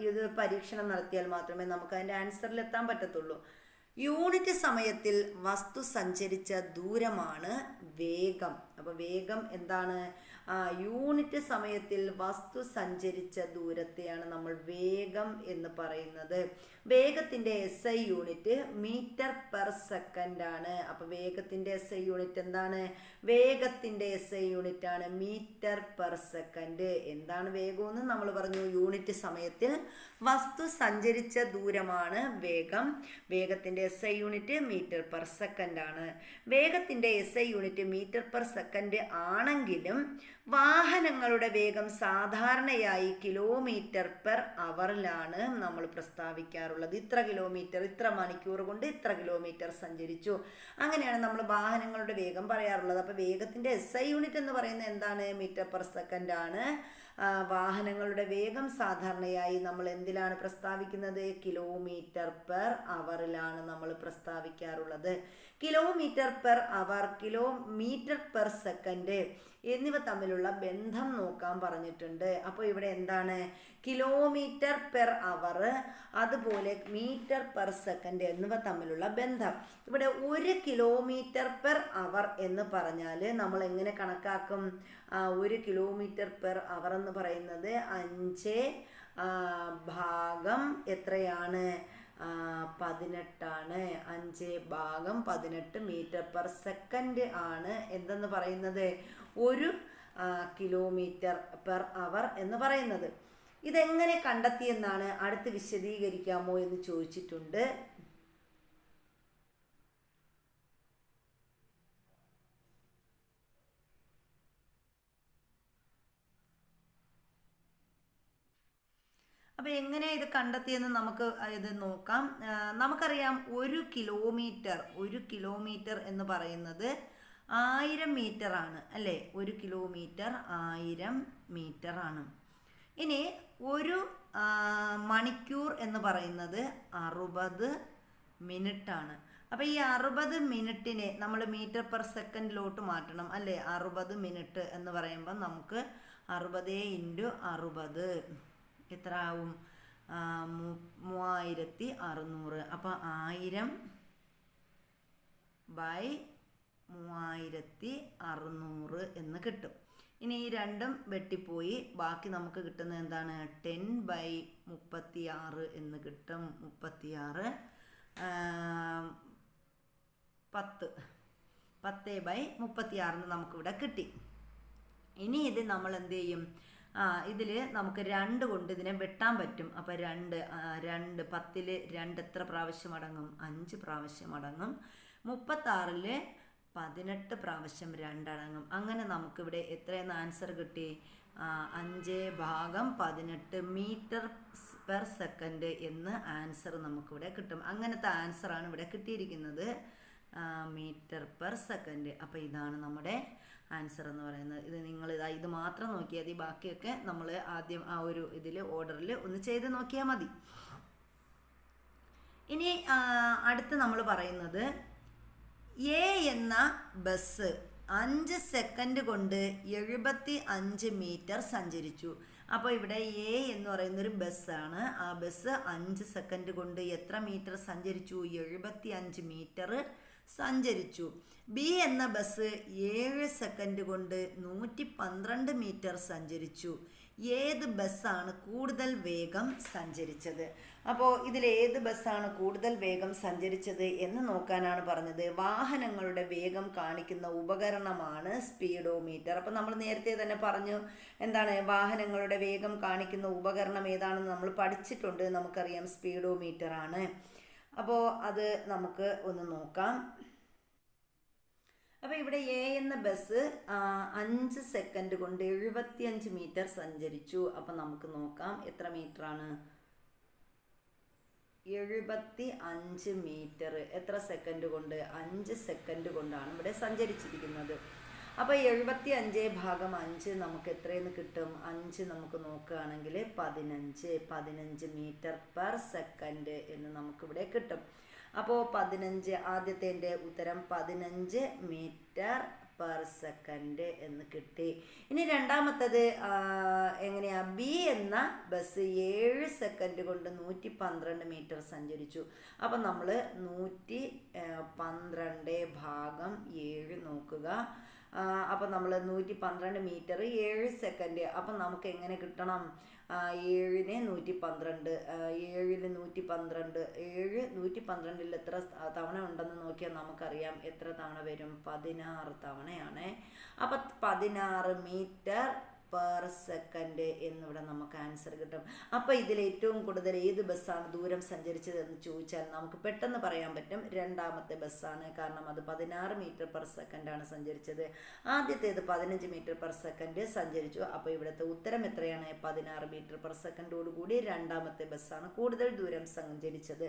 ഇത് പരീക്ഷണം നടത്തിയാൽ മാത്രമേ നമുക്ക് അതിൻ്റെ ആൻസറിലെത്താൻ പറ്റത്തുള്ളൂ. യൂണിറ്റ് സമയത്തിൽ വസ്തു സഞ്ചരിച്ച ദൂരമാണ് വേഗം. അപ്പോൾ വേഗം എന്താണ്? യൂണിറ്റ് സമയത്തിൽ വസ്തു സഞ്ചരിച്ച ദൂരത്തെയാണ് നമ്മൾ വേഗം എന്ന് പറയുന്നത്. വേഗത്തിൻ്റെ SI unit metre per second ആണ്. അപ്പോൾ വേഗത്തിൻ്റെ SI യൂണിറ്റ് എന്താണ്? വേഗത്തിൻ്റെ SI യൂണിറ്റ് ആണ് മീറ്റർ പെർ സെക്കൻഡ്. എന്താണ് വേഗമെന്ന് നമ്മൾ പറഞ്ഞു. യൂണിറ്റ് സമയത്തിൽ വസ്തു സഞ്ചരിച്ച ദൂരമാണ് വേഗം. വേഗത്തിൻ്റെ SI unit metre per second ആണ്. വേഗത്തിൻ്റെ SI unit metre per second ആണെങ്കിലും വാഹനങ്ങളുടെ വേഗം സാധാരണയായി കിലോമീറ്റർ പെർ അവറിലാണ് നമ്മൾ പ്രസ്താവിക്കാറുള്ളത്. ഇത്ര കിലോമീറ്റർ, ഇത്ര മണിക്കൂർ കൊണ്ട് ഇത്ര കിലോമീറ്റർ സഞ്ചരിച്ചു, അങ്ങനെയാണ് നമ്മൾ വാഹനങ്ങളുടെ വേഗം പറയാറുള്ളത്. അപ്പോൾ വേഗത്തിൻ്റെ SI യൂണിറ്റ് എന്ന് പറയുന്നത് എന്താണ്? മീറ്റർ പെർ സെക്കൻഡ് ആണ്. വാഹനങ്ങളുടെ വേഗം സാധാരണയായി നമ്മൾ എന്തിലാണ് പ്രസ്താവിക്കുന്നത്? കിലോമീറ്റർ പെർ അവറിലാണ് നമ്മൾ പ്രസ്താവിക്കാറുള്ളത്. Kilometre per hour, kilometre per second എന്നിവ തമ്മിലുള്ള ബന്ധം നോക്കാൻ പറഞ്ഞിട്ടുണ്ട്. അപ്പോൾ ഇവിടെ എന്താണ്? കിലോമീറ്റർ പെർ അവർ അതുപോലെ മീറ്റർ പെർ സെക്കൻഡ് എന്നിവ തമ്മിലുള്ള ബന്ധം. ഇവിടെ 1 കിലോമീറ്റർ പെർ അവർ എന്ന് പറഞ്ഞാൽ നമ്മൾ എങ്ങനെ കണക്കാക്കും? 1 കിലോമീറ്റർ പെർ അവർ എന്ന് പറയുന്നത് 5 ഭാഗം എത്രയാണ്? 18 ആണ്. 5/18 മീറ്റർ പെർ സെക്കൻഡ് ആണ് എന്തെന്ന് പറയുന്നത്? 1 കിലോമീറ്റർ പെർ അവർ എന്ന് പറയുന്നത്. ഇതെങ്ങനെ കണ്ടെത്തിയെന്നാണ് അടുത്ത് വിശദീകരിക്കാമോ എന്ന് ചോദിച്ചിട്ടുണ്ട്. അപ്പോൾ എങ്ങനെ ഇത് കണ്ടെത്തിയെന്ന് നമുക്ക് ഇത് നോക്കാം. നമുക്കറിയാം 1 കിലോമീറ്റർ എന്ന് പറയുന്നത് 1000 മീറ്റർ ആണ് അല്ലേ? 1 കിലോമീറ്റർ 1000 മീറ്റർ ആണ്. ഇനി 1 മണിക്കൂർ എന്ന് പറയുന്നത് 60 മിനിറ്റ് ആണ്. അപ്പോൾ ഈ 60 മിനിറ്റിനെ നമ്മൾ മീറ്റർ പെർ സെക്കൻഡിലോട്ട് മാറ്റണം അല്ലേ? 60 മിനിറ്റ് എന്ന് പറയുമ്പോൾ നമുക്ക് 60 × 60 എത്ര ആവും? 3600. അപ്പോൾ 1000/3600 എന്ന് കിട്ടും. ഇനി ഈ രണ്ടും വെട്ടിപ്പോയി ബാക്കി നമുക്ക് കിട്ടുന്നത് എന്താണ്? 10/36 എന്ന് കിട്ടും. 10/36 എന്ന് നമുക്കിവിടെ കിട്ടി. ഇനി ഇത് നമ്മൾ എന്ത് ചെയ്യും? ഇതിൽ നമുക്ക് 2 കൊണ്ട് ഇതിനെ വെട്ടാൻ പറ്റും. അപ്പോൾ 2 10ൽ 2 എത്ര പ്രാവശ്യം അടങ്ങും? 5 പ്രാവശ്യം അടങ്ങും. 36ൽ 18 പ്രാവശ്യം 2 അടങ്ങും. അങ്ങനെ നമുക്കിവിടെ എത്രയെന്ന് ആൻസർ കിട്ടി? 5/18 മീറ്റർ പെർ സെക്കൻഡ് എന്ന് ആൻസർ നമുക്കിവിടെ കിട്ടും. അങ്ങനത്തെ ആൻസറാണ് ഇവിടെ കിട്ടിയിരിക്കുന്നത്, മീറ്റർ പെർ സെക്കൻഡ്. അപ്പോൾ ഇതാണ് നമ്മുടെ ആൻസർ എന്ന് പറയുന്നത്. ഇത് നിങ്ങൾ ഇത് മാത്രം നോക്കിയാൽ മതി, ബാക്കിയൊക്കെ നമ്മൾ ആദ്യം ആ ഒരു ഇതിൽ ഓർഡറിൽ ഒന്ന് ചെയ്ത് നോക്കിയാൽ മതി. ഇനി അടുത്ത് നമ്മൾ പറയുന്നത് എ എന്ന ബസ് 5 സെക്കൻഡ് കൊണ്ട് 75 മീറ്റർ സഞ്ചരിച്ചു. അപ്പോൾ ഇവിടെ എ എന്ന് പറയുന്നൊരു ബസ്സാണ്. ആ ബസ് 5 സെക്കൻഡ് കൊണ്ട് എത്ര മീറ്റർ സഞ്ചരിച്ചു? 75 മീറ്റർ സഞ്ചരിച്ചു. ബി എന്ന ബസ് 7 സെക്കൻഡ് കൊണ്ട് 112 മീറ്റർ സഞ്ചരിച്ചു. ഏത് ബസ്സാണ് കൂടുതൽ വേഗം സഞ്ചരിച്ചത്? അപ്പോൾ ഇതിൽ ഏത് ബസ്സാണ് കൂടുതൽ വേഗം സഞ്ചരിച്ചത് എന്ന് നോക്കാനാണ് പറഞ്ഞത്. വാഹനങ്ങളുടെ വേഗം കാണിക്കുന്ന ഉപകരണമാണ് സ്പീഡോമീറ്റർ. അപ്പോൾ നമ്മൾ നേരത്തെ തന്നെ പറഞ്ഞു എന്താണ്, വാഹനങ്ങളുടെ വേഗം കാണിക്കുന്ന ഉപകരണം ഏതാണെന്ന് നമ്മൾ പഠിച്ചിട്ടുണ്ട്. നമുക്കറിയാം സ്പീഡോമീറ്റർ ആണ്. അപ്പോൾ അത് നമുക്ക് ഒന്ന് നോക്കാം. അപ്പോൾ ഇവിടെ എ എന്ന ബസ് 5 സെക്കൻഡ് കൊണ്ട് 75 മീറ്റർ സഞ്ചരിച്ചു. അപ്പം നമുക്ക് നോക്കാം എത്ര മീറ്ററാണ്? 75 മീറ്റർ. എത്ര സെക്കൻഡ് കൊണ്ട്? 5 സെക്കൻഡ് കൊണ്ടാണ് ഇവിടെ സഞ്ചരിച്ചിരിക്കുന്നത്. അപ്പോൾ 75/5 നമുക്ക് എത്രയെന്ന് കിട്ടും? 5 നമുക്ക് നോക്കുകയാണെങ്കിൽ 15 മീറ്റർ പെർ സെക്കൻഡ് എന്ന് നമുക്കിവിടെ കിട്ടും. അപ്പോൾ 15, ആദ്യത്തെ ഉത്തരം 15 മീറ്റർ പെർ സെക്കൻഡ് എന്ന് കിട്ടി. ഇനി രണ്ടാമത്തത് എങ്ങനെയാ? ബി എന്ന ബസ് 7 സെക്കൻഡ് കൊണ്ട് 112 മീറ്റർ സഞ്ചരിച്ചു. അപ്പം നമ്മൾ 112/7 നോക്കുക. അപ്പം നമ്മൾ 112 മീറ്റർ 7 സെക്കൻഡ്. അപ്പം നമുക്ക് എങ്ങനെ കിട്ടണം? 7നെ 112, 7ൽ 112, 112ൽ എത്ര തവണ ഉണ്ടെന്ന് നോക്കിയാൽ നമുക്കറിയാം എത്ര തവണ വരും? 16 തവണയാണ്. അപ്പം 16 മീറ്റർ പെർ സെക്കൻഡ് എന്നിവിടെ നമുക്ക് ആൻസർ കിട്ടും. അപ്പോൾ ഇതിൽ ഏറ്റവും കൂടുതൽ ഏത് ബസ്സാണ് ദൂരം സഞ്ചരിച്ചത് എന്ന് ചോദിച്ചാൽ നമുക്ക് പെട്ടെന്ന് പറയാൻ പറ്റും രണ്ടാമത്തെ ബസ്സാണ്. കാരണം അത് 16 മീറ്റർ പെർ സെക്കൻഡാണ് സഞ്ചരിച്ചത്. ആദ്യത്തേത് 15 മീറ്റർ പെർ സെക്കൻഡ് സഞ്ചരിച്ചു. അപ്പോൾ ഇവിടുത്തെ ഉത്തരം എത്രയാണ്? 16 മീറ്റർ പെർ സെക്കൻഡോടുകൂടി രണ്ടാമത്തെ ബസ്സാണ് കൂടുതൽ ദൂരം സഞ്ചരിച്ചത്.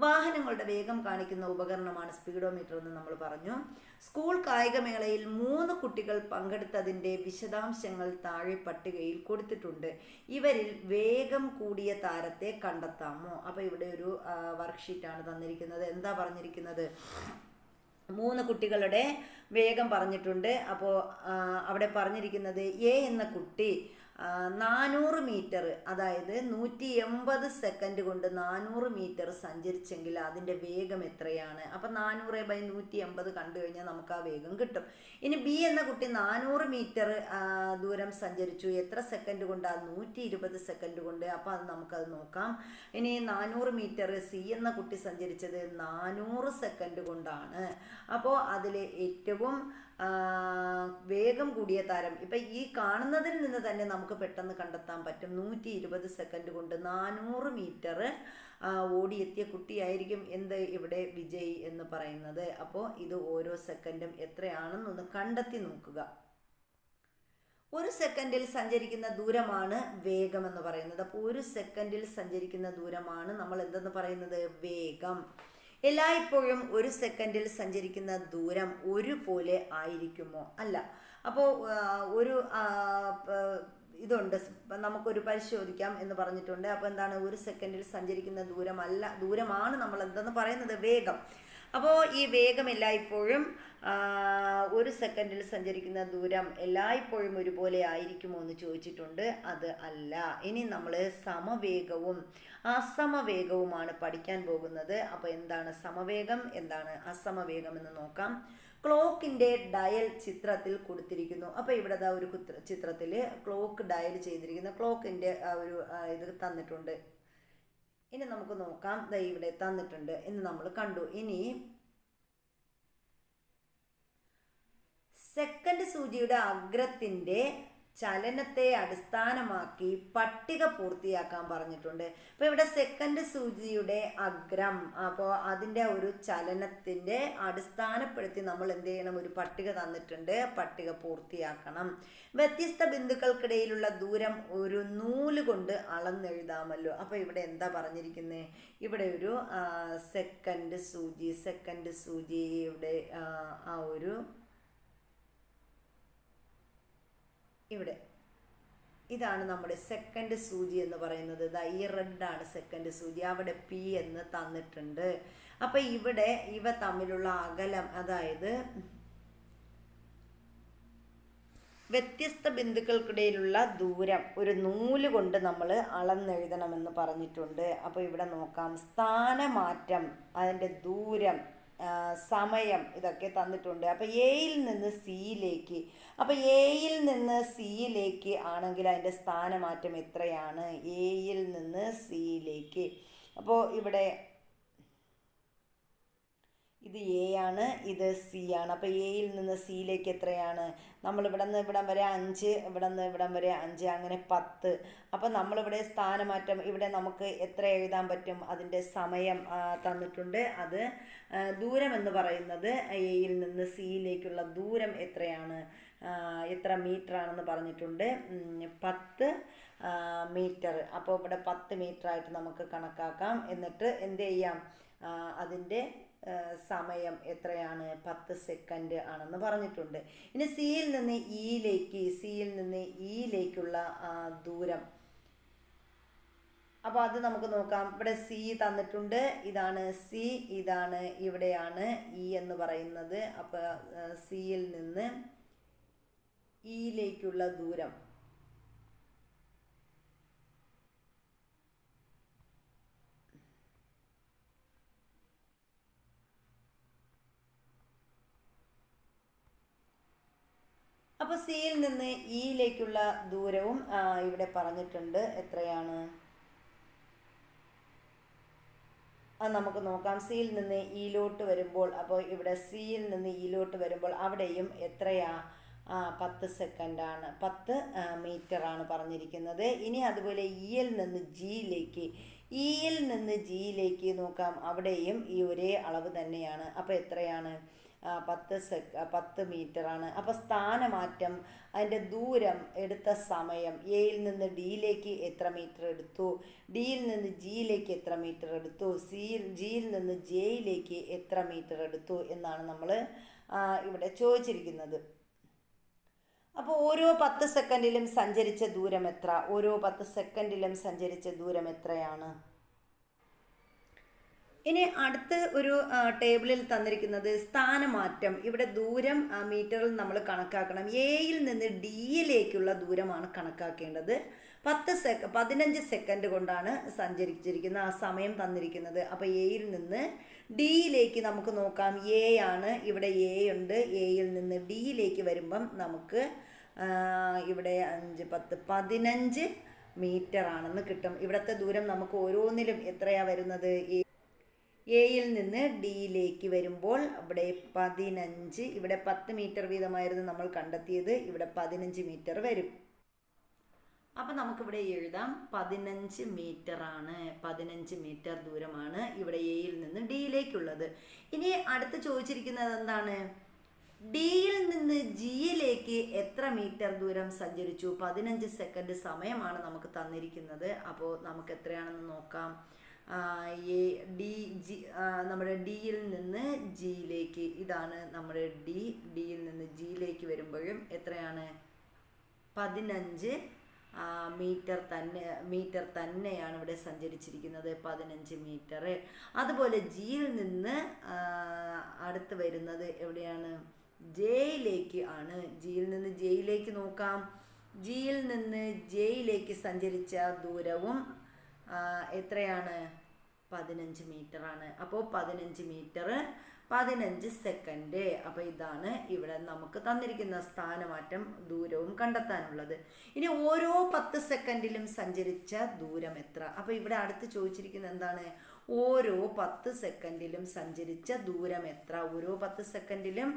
വാഹനങ്ങളുടെ വേഗം കാണിക്കുന്ന ഉപകരണമാണ് സ്പീഡോമീറ്റർ എന്ന് നമ്മൾ പറഞ്ഞു. സ്കൂൾ കായികമേളയിൽ 3 കുട്ടികൾ പങ്കെടുത്തതിൻ്റെ വിശദാംശങ്ങൾ താഴെ പട്ടികയിൽ കൊടുത്തിട്ടുണ്ട്. ഇവരിൽ വേഗം കൂടിയ താരത്തെ കണ്ടെത്താമോ? അപ്പോൾ ഇവിടെ ഒരു വർക്ക്ഷീറ്റാണ് തന്നിരിക്കുന്നത്. എന്താ പറഞ്ഞിരിക്കുന്നത്? 3 കുട്ടികളുടെ വേഗം പറഞ്ഞിട്ടുണ്ട്. അപ്പോൾ അവിടെ പറഞ്ഞിരിക്കുന്നത് എ എന്ന കുട്ടി 400 മീറ്റർ, അതായത് 180 സെക്കൻഡ് കൊണ്ട് 400 മീറ്റർ സഞ്ചരിച്ചെങ്കിൽ അതിൻ്റെ വേഗം എത്രയാണ്? അപ്പം 400/180 കണ്ടു കഴിഞ്ഞാൽ നമുക്ക് ആ വേഗം കിട്ടും. ഇനി ബി എന്ന കുട്ടി 400 മീറ്റർ ദൂരം സഞ്ചരിച്ചു, എത്ര സെക്കൻഡ് കൊണ്ടാണ്? 120 സെക്കൻഡ് കൊണ്ട്. അപ്പോൾ അത് നമുക്കത് നോക്കാം. ഇനി 400 മീറ്റർ സി എന്ന കുട്ടി സഞ്ചരിച്ചത് 400 സെക്കൻഡ് കൊണ്ടാണ്. അപ്പോൾ അതിൽ ഏറ്റവും വേഗം കൂടിയ താരം ഇപ്പം ഈ കാണുന്നതിൽ നിന്ന് തന്നെ നമുക്ക് പെട്ടെന്ന് കണ്ടെത്താൻ പറ്റും. 120 സെക്കൻഡ് കൊണ്ട് 400 മീറ്റർ ഓടിയെത്തിയ കുട്ടിയായിരിക്കും ഇവിടെ വിജയ് എന്ന് പറയുന്നത്. അപ്പോൾ ഇത് ഓരോ സെക്കൻഡും എത്രയാണെന്നൊന്ന് കണ്ടെത്തി നോക്കുക. 1 സെക്കൻഡിൽ സഞ്ചരിക്കുന്ന ദൂരമാണ് വേഗം എന്ന് പറയുന്നത്. അപ്പോൾ 1 സെക്കൻഡിൽ സഞ്ചരിക്കുന്ന ദൂരമാണ് നമ്മൾ എന്തെന്ന് പറയുന്നത്? വേഗം. എല്ലായ്പ്പോഴും 1 സെക്കൻഡിൽ സഞ്ചരിക്കുന്ന ദൂരം ഒരുപോലെ ആയിരിക്കുമോ? അല്ല. അപ്പോൾ ഒരു ഇതുണ്ട്, നമുക്കൊരു പരിശോധിക്കാം എന്ന് പറഞ്ഞിട്ടുണ്ട്. അപ്പോൾ എന്താണ്? 1 സെക്കൻഡിൽ സഞ്ചരിക്കുന്ന ദൂരമാണ് നമ്മൾ എന്തെന്ന് പറയുന്നത്? വേഗം. അപ്പോൾ ഈ വേഗം എല്ലായ്പ്പോഴും 1 സെക്കൻഡിൽ സഞ്ചരിക്കുന്ന ദൂരം എല്ലായ്പ്പോഴും ഒരുപോലെ ആയിരിക്കുമോ എന്ന് ചോദിച്ചിട്ടുണ്ട്. അത് അല്ല. ഇനി നമ്മൾ സമവേഗവും അസമവേഗവുമാണ് പഠിക്കാൻ പോകുന്നത്. അപ്പോൾ എന്താണ് സമവേഗം, എന്താണ് അസമവേഗം എന്ന് നോക്കാം. ക്ലോക്കിൻ്റെ ഡയൽ ചിത്രത്തിൽ കൊടുത്തിരിക്കുന്നു. അപ്പോൾ ഇവിടെ ഒരു ചിത്രത്തിൽ ക്ലോക്ക് ഡയൽ ചെയ്തിരിക്കുന്നു. ക്ലോക്കിൻ്റെ ഒരു ഇത് തന്നിട്ടുണ്ട്. ഇനി നമുക്ക് നോക്കാം. ഇവിടെ തന്നിട്ടുണ്ട് എന്ന് നമ്മൾ കണ്ടു. ഇനി സെക്കൻഡ് സൂചിയുടെ അഗ്രത്തിൻ്റെ ചലനത്തെ അടിസ്ഥാനമാക്കി പട്ടിക പൂർത്തിയാക്കാൻ പറഞ്ഞിട്ടുണ്ട്. അപ്പോൾ ഇവിടെ സെക്കൻഡ് സൂചിയുടെ അഗ്രം, അപ്പോൾ അതിൻ്റെ ഒരു ചലനത്തിൻ്റെ അടിസ്ഥാനപ്പെടുത്തി നമ്മൾ എന്ത് ചെയ്യണം? ഒരു പട്ടിക തന്നിട്ടുണ്ട്, പട്ടിക പൂർത്തിയാക്കണം. വ്യത്യസ്ത ബിന്ദുക്കൾക്കിടയിലുള്ള ദൂരം ഒരു നൂല് കൊണ്ട് അളന്നെഴുതാമല്ലോ. അപ്പോൾ ഇവിടെ എന്താ പറഞ്ഞിരിക്കുന്നത്? ഇവിടെ ഒരു സെക്കൻഡ് സൂചി ഇവിടെ ഇവിടെ ഇതാണ് നമ്മുടെ സെക്കൻഡ് സൂചി എന്ന് പറയുന്നത്. ഈ റെഡാണ് സെക്കൻഡ് സൂചി. അവിടെ പി എന്ന് തന്നിട്ടുണ്ട്. അപ്പം ഇവിടെ ഇവ തമ്മിലുള്ള അകലം, അതായത് വ്യത്യസ്ത ബിന്ദുക്കൾക്കിടയിലുള്ള ദൂരം ഒരു നൂല് കൊണ്ട് നമ്മൾ അളന്നെഴുതണമെന്ന് പറഞ്ഞിട്ടുണ്ട്. അപ്പോൾ ഇവിടെ നോക്കാം. സ്ഥാനമാറ്റം, അതിൻ്റെ ദൂരം, സമയം ഇതൊക്കെ തന്നിട്ടുണ്ട്. അപ്പോൾ എയിൽ നിന്ന് സിയിലേക്ക്, അപ്പോൾ എയിൽ നിന്ന് സിയിലേക്ക് ആണെങ്കിൽ അതിൻ്റെ സ്ഥാനമാറ്റം എത്രയാണ്? എയിൽ നിന്ന് സിയിലേക്ക്. അപ്പോൾ ഇവിടെ ഇത് എ ആണ്, ഇത് സി ആണ്. അപ്പോൾ എയിൽ നിന്ന് സിയിലേക്ക് എത്രയാണ്? നമ്മൾ ഇവിടെ നിന്ന് ഇവിടം വരെ 5, ഇവിടെ നിന്ന് ഇവിടം വരെ 5, അങ്ങനെ 10. അപ്പോൾ നമ്മളിവിടെ സ്ഥാനമാറ്റം ഇവിടെ നമുക്ക് എത്ര എഴുതാൻ പറ്റും? അതിൻ്റെ സമയം തന്നിട്ടുണ്ട്. അത് ദൂരം എന്ന് പറയുന്നത് എയിൽ നിന്ന് സിയിലേക്കുള്ള ദൂരം എത്രയാണ്? എത്ര മീറ്റർ ആണെന്ന് പറഞ്ഞിട്ടുണ്ട്? 10 മീറ്റർ. അപ്പോൾ ഇവിടെ 10 മീറ്റർ ആയിട്ട് നമുക്ക് കണക്കാക്കാം. എന്നിട്ട് എന്ത് ചെയ്യാം? അതിൻ്റെ സമയം എത്രയാണ്? 10 സെക്കൻഡ് ആണെന്ന് പറഞ്ഞിട്ടുണ്ട്. ഇനി സിയിൽ നിന്ന് ഇയിലേക്കുള്ള ദൂരം, അപ്പോൾ അത് നമുക്ക് നോക്കാം. ഇവിടെ സി തന്നിട്ടുണ്ട്. ഇതാണ് സി, ഇതാണ് ഇവിടെയാണ് ഇ എന്ന് പറയുന്നത്. അപ്പോൾ സിയിൽ നിന്ന് ഇയിലേക്കുള്ള ദൂരം അപ്പോൾ സിയിൽ നിന്ന് ഇയിലേക്കുള്ള ദൂരവും ഇവിടെ പറഞ്ഞിട്ടുണ്ട്. എത്രയാണ്? അത് നമുക്ക് നോക്കാം. സിയിൽ നിന്ന് ഇയിലോട്ട് വരുമ്പോൾ, അപ്പോൾ ഇവിടെ സിയിൽ നിന്ന് ഇയിലോട്ട് വരുമ്പോൾ അവിടെയും എത്രയാ? 10 സെക്കൻഡാണ്, 10 മീറ്ററാണ് പറഞ്ഞിരിക്കുന്നത്. ഇനി അതുപോലെ ഇയിൽ നിന്ന് ജിയിലേക്ക് നോക്കാം. അവിടെയും ഈ ഒരേ അളവ് തന്നെയാണ്. അപ്പോൾ എത്രയാണ്? 10 മീറ്ററാണ്. അപ്പോൾ സ്ഥാനമാറ്റം, അതിൻ്റെ ദൂരം, എടുത്ത സമയം, എയിൽ നിന്ന് ഡിയിലേക്ക് എത്ര മീറ്റർ എടുത്തു, ഡിയിൽ നിന്ന് ജിയിലേക്ക് എത്ര മീറ്റർ എടുത്തു, ജിയിൽ നിന്ന് ജെയിലേക്ക് എത്ര മീറ്റർ എടുത്തു എന്നാണ് നമ്മൾ ഇവിടെ ചോദിച്ചിരിക്കുന്നത്. അപ്പോൾ ഓരോ 10 സെക്കൻഡിലും സഞ്ചരിച്ച ദൂരം എത്ര? ഓരോ 10 സെക്കൻഡിലും സഞ്ചരിച്ച ദൂരം എത്രയാണ്? ഇനി അടുത്ത ഒരു ടേബിളിൽ തന്നിരിക്കുന്നത് സ്ഥാനമാറ്റം. ഇവിടെ ദൂരം മീറ്ററിൽ നമ്മൾ കണക്കാക്കണം. എയിൽ നിന്ന് ഡിയിലേക്കുള്ള ദൂരമാണ് കണക്കാക്കേണ്ടത്. 15 സെക്കൻഡ് കൊണ്ടാണ് സഞ്ചരിച്ചിരിക്കുന്നത്, ആ സമയം തന്നിരിക്കുന്നത്. അപ്പോൾ എയിൽ നിന്ന് ഡിയിലേക്ക് നമുക്ക് നോക്കാം. എ ആണ്, ഇവിടെ എ ഉണ്ട്. എയിൽ നിന്ന് ഡിയിലേക്ക് വരുമ്പം നമുക്ക് ഇവിടെ 5, 10, 15 മീറ്റർ ആണെന്ന് കിട്ടും. ഇവിടുത്തെ ദൂരം നമുക്ക് ഓരോന്നിലും എത്രയാണ് വരുന്നത്? എയിൽ നിന്ന് ഡിയിലേക്ക് വരുമ്പോൾ ഇവിടെ 15, ഇവിടെ 10 മീറ്റർ വീതമായിരുന്നു നമ്മൾ കണ്ടെത്തിയത്, ഇവിടെ 15 മീറ്റർ വരും. അപ്പം നമുക്കിവിടെ എഴുതാം 15 മീറ്റർ ആണ്. 15 മീറ്റർ ദൂരമാണ് ഇവിടെ എയിൽ നിന്ന് ഡിയിലേക്കുള്ളത്. ഇനി അടുത്ത് ചോദിച്ചിരിക്കുന്നത് എന്താണ്? ഡിയിൽ നിന്ന് ജിയിലേക്ക് എത്ര മീറ്റർ ദൂരം സഞ്ചരിച്ചു? 15 സെക്കൻഡ് സമയമാണ് നമുക്ക് തന്നിരിക്കുന്നത്. അപ്പോൾ നമുക്ക് എത്രയാണെന്ന് നോക്കാം. നമ്മുടെ ഡിയിൽ നിന്ന് ജിയിലേക്ക്, ഇതാണ് നമ്മുടെ ഡിയിൽ നിന്ന് ജിയിലേക്ക് വരുമ്പോഴും എത്രയാണ്? 15 മീറ്റർ തന്നെയാണ് ഇവിടെ സഞ്ചരിച്ചിരിക്കുന്നത്, 15 മീറ്റർ. അതുപോലെ ജിയിൽ നിന്ന് അടുത്ത് വരുന്നത് എവിടെയാണ്? ജെയിലേക്ക് ആണ്. ജിയിൽ നിന്ന് ജെയിലേക്ക് നോക്കാം. ജിയിൽ നിന്ന് ജെയിലേക്ക് സഞ്ചരിച്ച ദൂരവും എത്രയാണ്? 15 മീറ്റർ ആണ്. അപ്പോൾ 15 മീറ്റർ 15 സെക്കൻഡ്. അപ്പോൾ ഇതാണ് ഇവിടെ നമുക്ക് തന്നിരിക്കുന്ന സ്ഥാനമാറ്റം, ദൂരവും കണ്ടെത്താനുള്ളത്. ഇനി ഓരോ 10 സെക്കൻഡിലും സഞ്ചരിച്ച ദൂരം എത്ര? അപ്പോൾ ഇവിടെ അടുത്ത് ചോദിച്ചിരിക്കുന്നത് എന്താണ്? ഓരോ 10 സെക്കൻഡിലും സഞ്ചരിച്ച ദൂരം എത്ര? ഓരോ 10 സെക്കൻഡിലും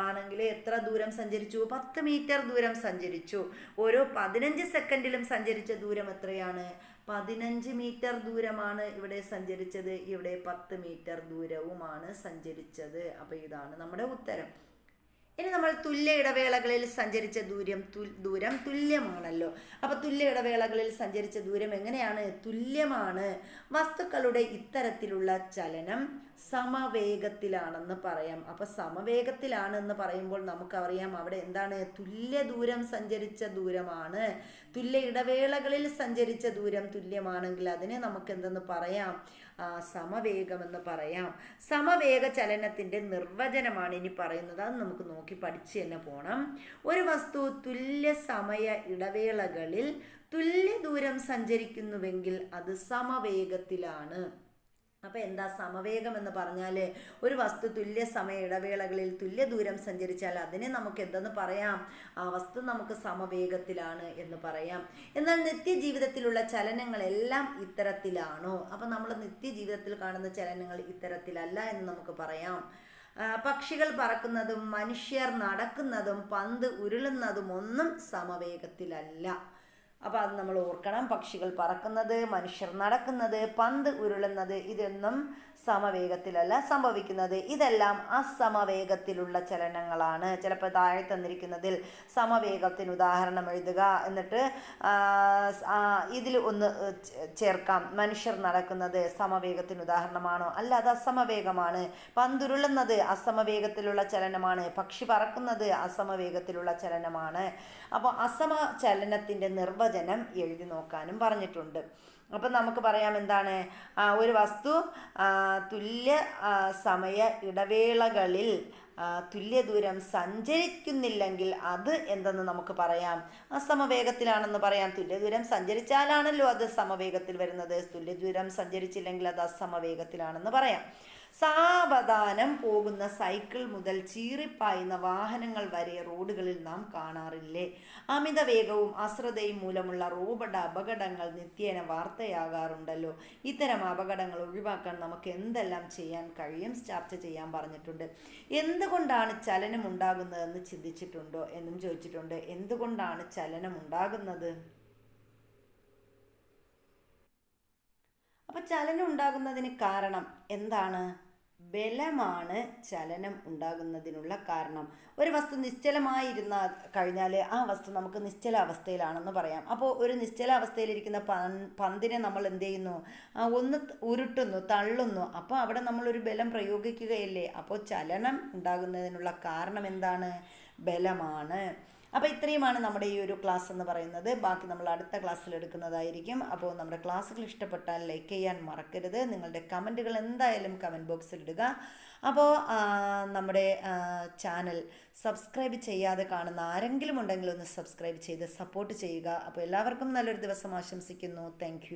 ആണെങ്കിൽ എത്ര ദൂരം സഞ്ചരിച്ചു? 10 മീറ്റർ ദൂരം സഞ്ചരിച്ചു. ഓരോ 15 സെക്കൻഡിലും സഞ്ചരിച്ച ദൂരം എത്രയാണ്? 15 മീറ്റർ ദൂരമാണ് ഇവിടെ സഞ്ചരിച്ചത്. ഇവിടെ 10 മീറ്റർ ദൂരവുമാണ് സഞ്ചരിച്ചത്. അപ്പോൾ ഇതാണ് നമ്മുടെ ഉത്തരം. ഇനി നമ്മൾ തുല്യ ഇടവേളകളിൽ സഞ്ചരിച്ച ദൂരം തുല്യമാണല്ലോ. അപ്പോൾ തുല്യ ഇടവേളകളിൽ സഞ്ചരിച്ച ദൂരം എങ്ങനെയാണ്? തുല്യമാണ്. വസ്തുക്കളുടെ ഇത്തരത്തിലുള്ള ചലനം സമവേഗത്തിലാണെന്ന് പറയാം. അപ്പോൾ സമവേഗത്തിലാണെന്ന് പറയുമ്പോൾ നമുക്കറിയാം അവിടെ എന്താണ്? തുല്യ ദൂരം സഞ്ചരിച്ച ദൂരമാണ്. തുല്യ ഇടവേളകളിൽ സഞ്ചരിച്ച ദൂരം തുല്യമാണെങ്കിൽ അതിനെ നമുക്ക് എന്തെന്ന് പറയാം? സമവേഗമെന്ന് പറയാം. സമവേഗ ചലനത്തിൻ്റെ നിർവചനമാണ് ഇനി പറയുന്നത്. അത് നമുക്ക് നോക്കി പഠിച്ച് തന്നെ പോകണം. ഒരു വസ്തു തുല്യ സമയ ഇടവേളകളിൽ തുല്യ ദൂരം സഞ്ചരിക്കുന്നുവെങ്കിൽ അത് സമവേഗത്തിലാണ്. അപ്പോൾ എന്താ സമവേഗം എന്ന് പറഞ്ഞാൽ? ഒരു വസ്തു തുല്യ സമയ ഇടവേളകളിൽ തുല്യ ദൂരം സഞ്ചരിച്ചാൽ അതിനെ നമുക്ക് എന്തെന്ന് പറയാം? ആ വസ്തു നമുക്ക് സമവേഗത്തിലാണ് എന്ന് പറയാം. എന്നാൽ നിത്യജീവിതത്തിലുള്ള ചലനങ്ങളെല്ലാം ഇത്തരത്തിലാണോ? അപ്പം നമ്മൾ നിത്യജീവിതത്തിൽ കാണുന്ന ചലനങ്ങൾ ഇത്തരത്തിലല്ല എന്ന് നമുക്ക് പറയാം. പക്ഷികൾ പറക്കുന്നതും മനുഷ്യർ നടക്കുന്നതും പന്ത് ഉരുളുന്നതും ഒന്നും സമവേഗത്തിലല്ല. അപ്പോൾ അത് നമ്മൾ ഓർക്കണം. പക്ഷികൾ പറക്കുന്നത്, മനുഷ്യർ നടക്കുന്നത്, പന്ത് ഉരുളുന്നത്, ഇതൊന്നും സമവേഗത്തിലല്ല സംഭവിക്കുന്നത്. ഇതെല്ലാം അസമവേഗത്തിലുള്ള ചലനങ്ങളാണ്. ചിലപ്പോൾ താഴെ തന്നിരിക്കുന്നതിൽ സമവേഗത്തിന് ഉദാഹരണം എഴുതുക, എന്നിട്ട് ഇതിൽ ഒന്ന് ചേർക്കാം. മനുഷ്യർ നടക്കുന്നത് സമവേഗത്തിന് ഉദാഹരണമാണോ? അല്ല, അത് അസമവേഗമാണ്. പന്തുരുളുന്നത് അസമവേഗത്തിലുള്ള ചലനമാണ്. പക്ഷി പറക്കുന്നത് അസമവേഗത്തിലുള്ള ചലനമാണ്. അപ്പോൾ അസമ ചലനത്തിൻ്റെ നിർവചനം എഴുതി നോക്കാനും പറഞ്ഞിട്ടുണ്ട്. അപ്പം നമുക്ക് പറയാം എന്താണ്? ഒരു വസ്തു തുല്യ സമയ ഇടവേളകളിൽ തുല്യ ദൂരം സഞ്ചരിക്കുന്നില്ലെങ്കിൽ അത് എന്തെന്ന് നമുക്ക് പറയാം? അസമവേഗത്തിലാണെന്ന് പറയാം. തുല്യ ദൂരം സഞ്ചരിച്ചാലാണല്ലോ അത് സമവേഗത്തിൽ വരുന്നത്. തുല്യ ദൂരം സഞ്ചരിച്ചില്ലെങ്കിൽ അത് അസമവേഗത്തിലാണെന്ന് പറയാം. സാവധാനം പോകുന്ന സൈക്കിൾ മുതൽ ചീറിപ്പായുന്ന വാഹനങ്ങൾ വരെ റോഡുകളിൽ നാം കാണാറില്ലേ? അമിത വേഗവും അശ്രദ്ധയും മൂലമുള്ള റോഡ് അപകടങ്ങൾ നിത്യേന വാർത്തയാകാറുണ്ടല്ലോ. ഇത്തരം അപകടങ്ങൾ ഒഴിവാക്കാൻ നമുക്ക് എന്തെല്ലാം ചെയ്യാൻ കഴിയും? ചർച്ച ചെയ്യാൻ പറഞ്ഞിട്ടുണ്ട്. എന്തുകൊണ്ടാണ് ചലനം ഉണ്ടാകുന്നതെന്ന് ചിന്തിച്ചിട്ടുണ്ടോ എന്നും ചോദിച്ചിട്ടുണ്ട്. എന്തുകൊണ്ടാണ് ചലനം ഉണ്ടാകുന്നത്? അപ്പോൾ ചലനം ഉണ്ടാകുന്നതിന് കാരണം എന്താണ്? ബലമാണ് ചലനം ഉണ്ടാകുന്നതിനുള്ള കാരണം. ഒരു വസ്തു നിശ്ചലമായിരുന്ന കഴിഞ്ഞാൽ ആ വസ്തു നമുക്ക് നിശ്ചല അവസ്ഥയിലാണെന്ന് പറയാം. അപ്പോൾ ഒരു നിശ്ചല അവസ്ഥയിലിരിക്കുന്ന പന്തിനെ നമ്മൾ എന്ത് ചെയ്യുന്നു? ഒന്ന് ഉരുട്ടുന്നു, തള്ളുന്നു. അപ്പോൾ അവിടെ നമ്മളൊരു ബലം പ്രയോഗിക്കുകയല്ലേ. അപ്പോൾ ചലനം ഉണ്ടാകുന്നതിനുള്ള കാരണം എന്താണ്? ബലമാണ്. അപ്പോൾ ഇത്രയുമാണ് നമ്മുടെ ഈ ഒരു ക്ലാസ് എന്ന് പറയുന്നത്. ബാക്കി നമ്മൾ അടുത്ത ക്ലാസ്സിൽ എടുക്കുന്നതായിരിക്കും. അപ്പോൾ നമ്മുടെ ക്ലാസ്സുകൾ ഇഷ്ടപ്പെട്ടാൽ ലൈക്ക് ചെയ്യാൻ മറക്കരുത്. നിങ്ങളുടെ കമൻറ്റുകൾ എന്തായാലും കമൻറ്റ് ബോക്സിൽ ഇടുക. അപ്പോൾ നമ്മുടെ ചാനൽ സബ്സ്ക്രൈബ് ചെയ്യാതെ കാണുന്ന ആരെങ്കിലും ഉണ്ടെങ്കിൽ ഒന്ന് സബ്സ്ക്രൈബ് ചെയ്ത് സപ്പോർട്ട് ചെയ്യുക. അപ്പോൾ എല്ലാവർക്കും നല്ലൊരു ദിവസം ആശംസിക്കുന്നു. താങ്ക്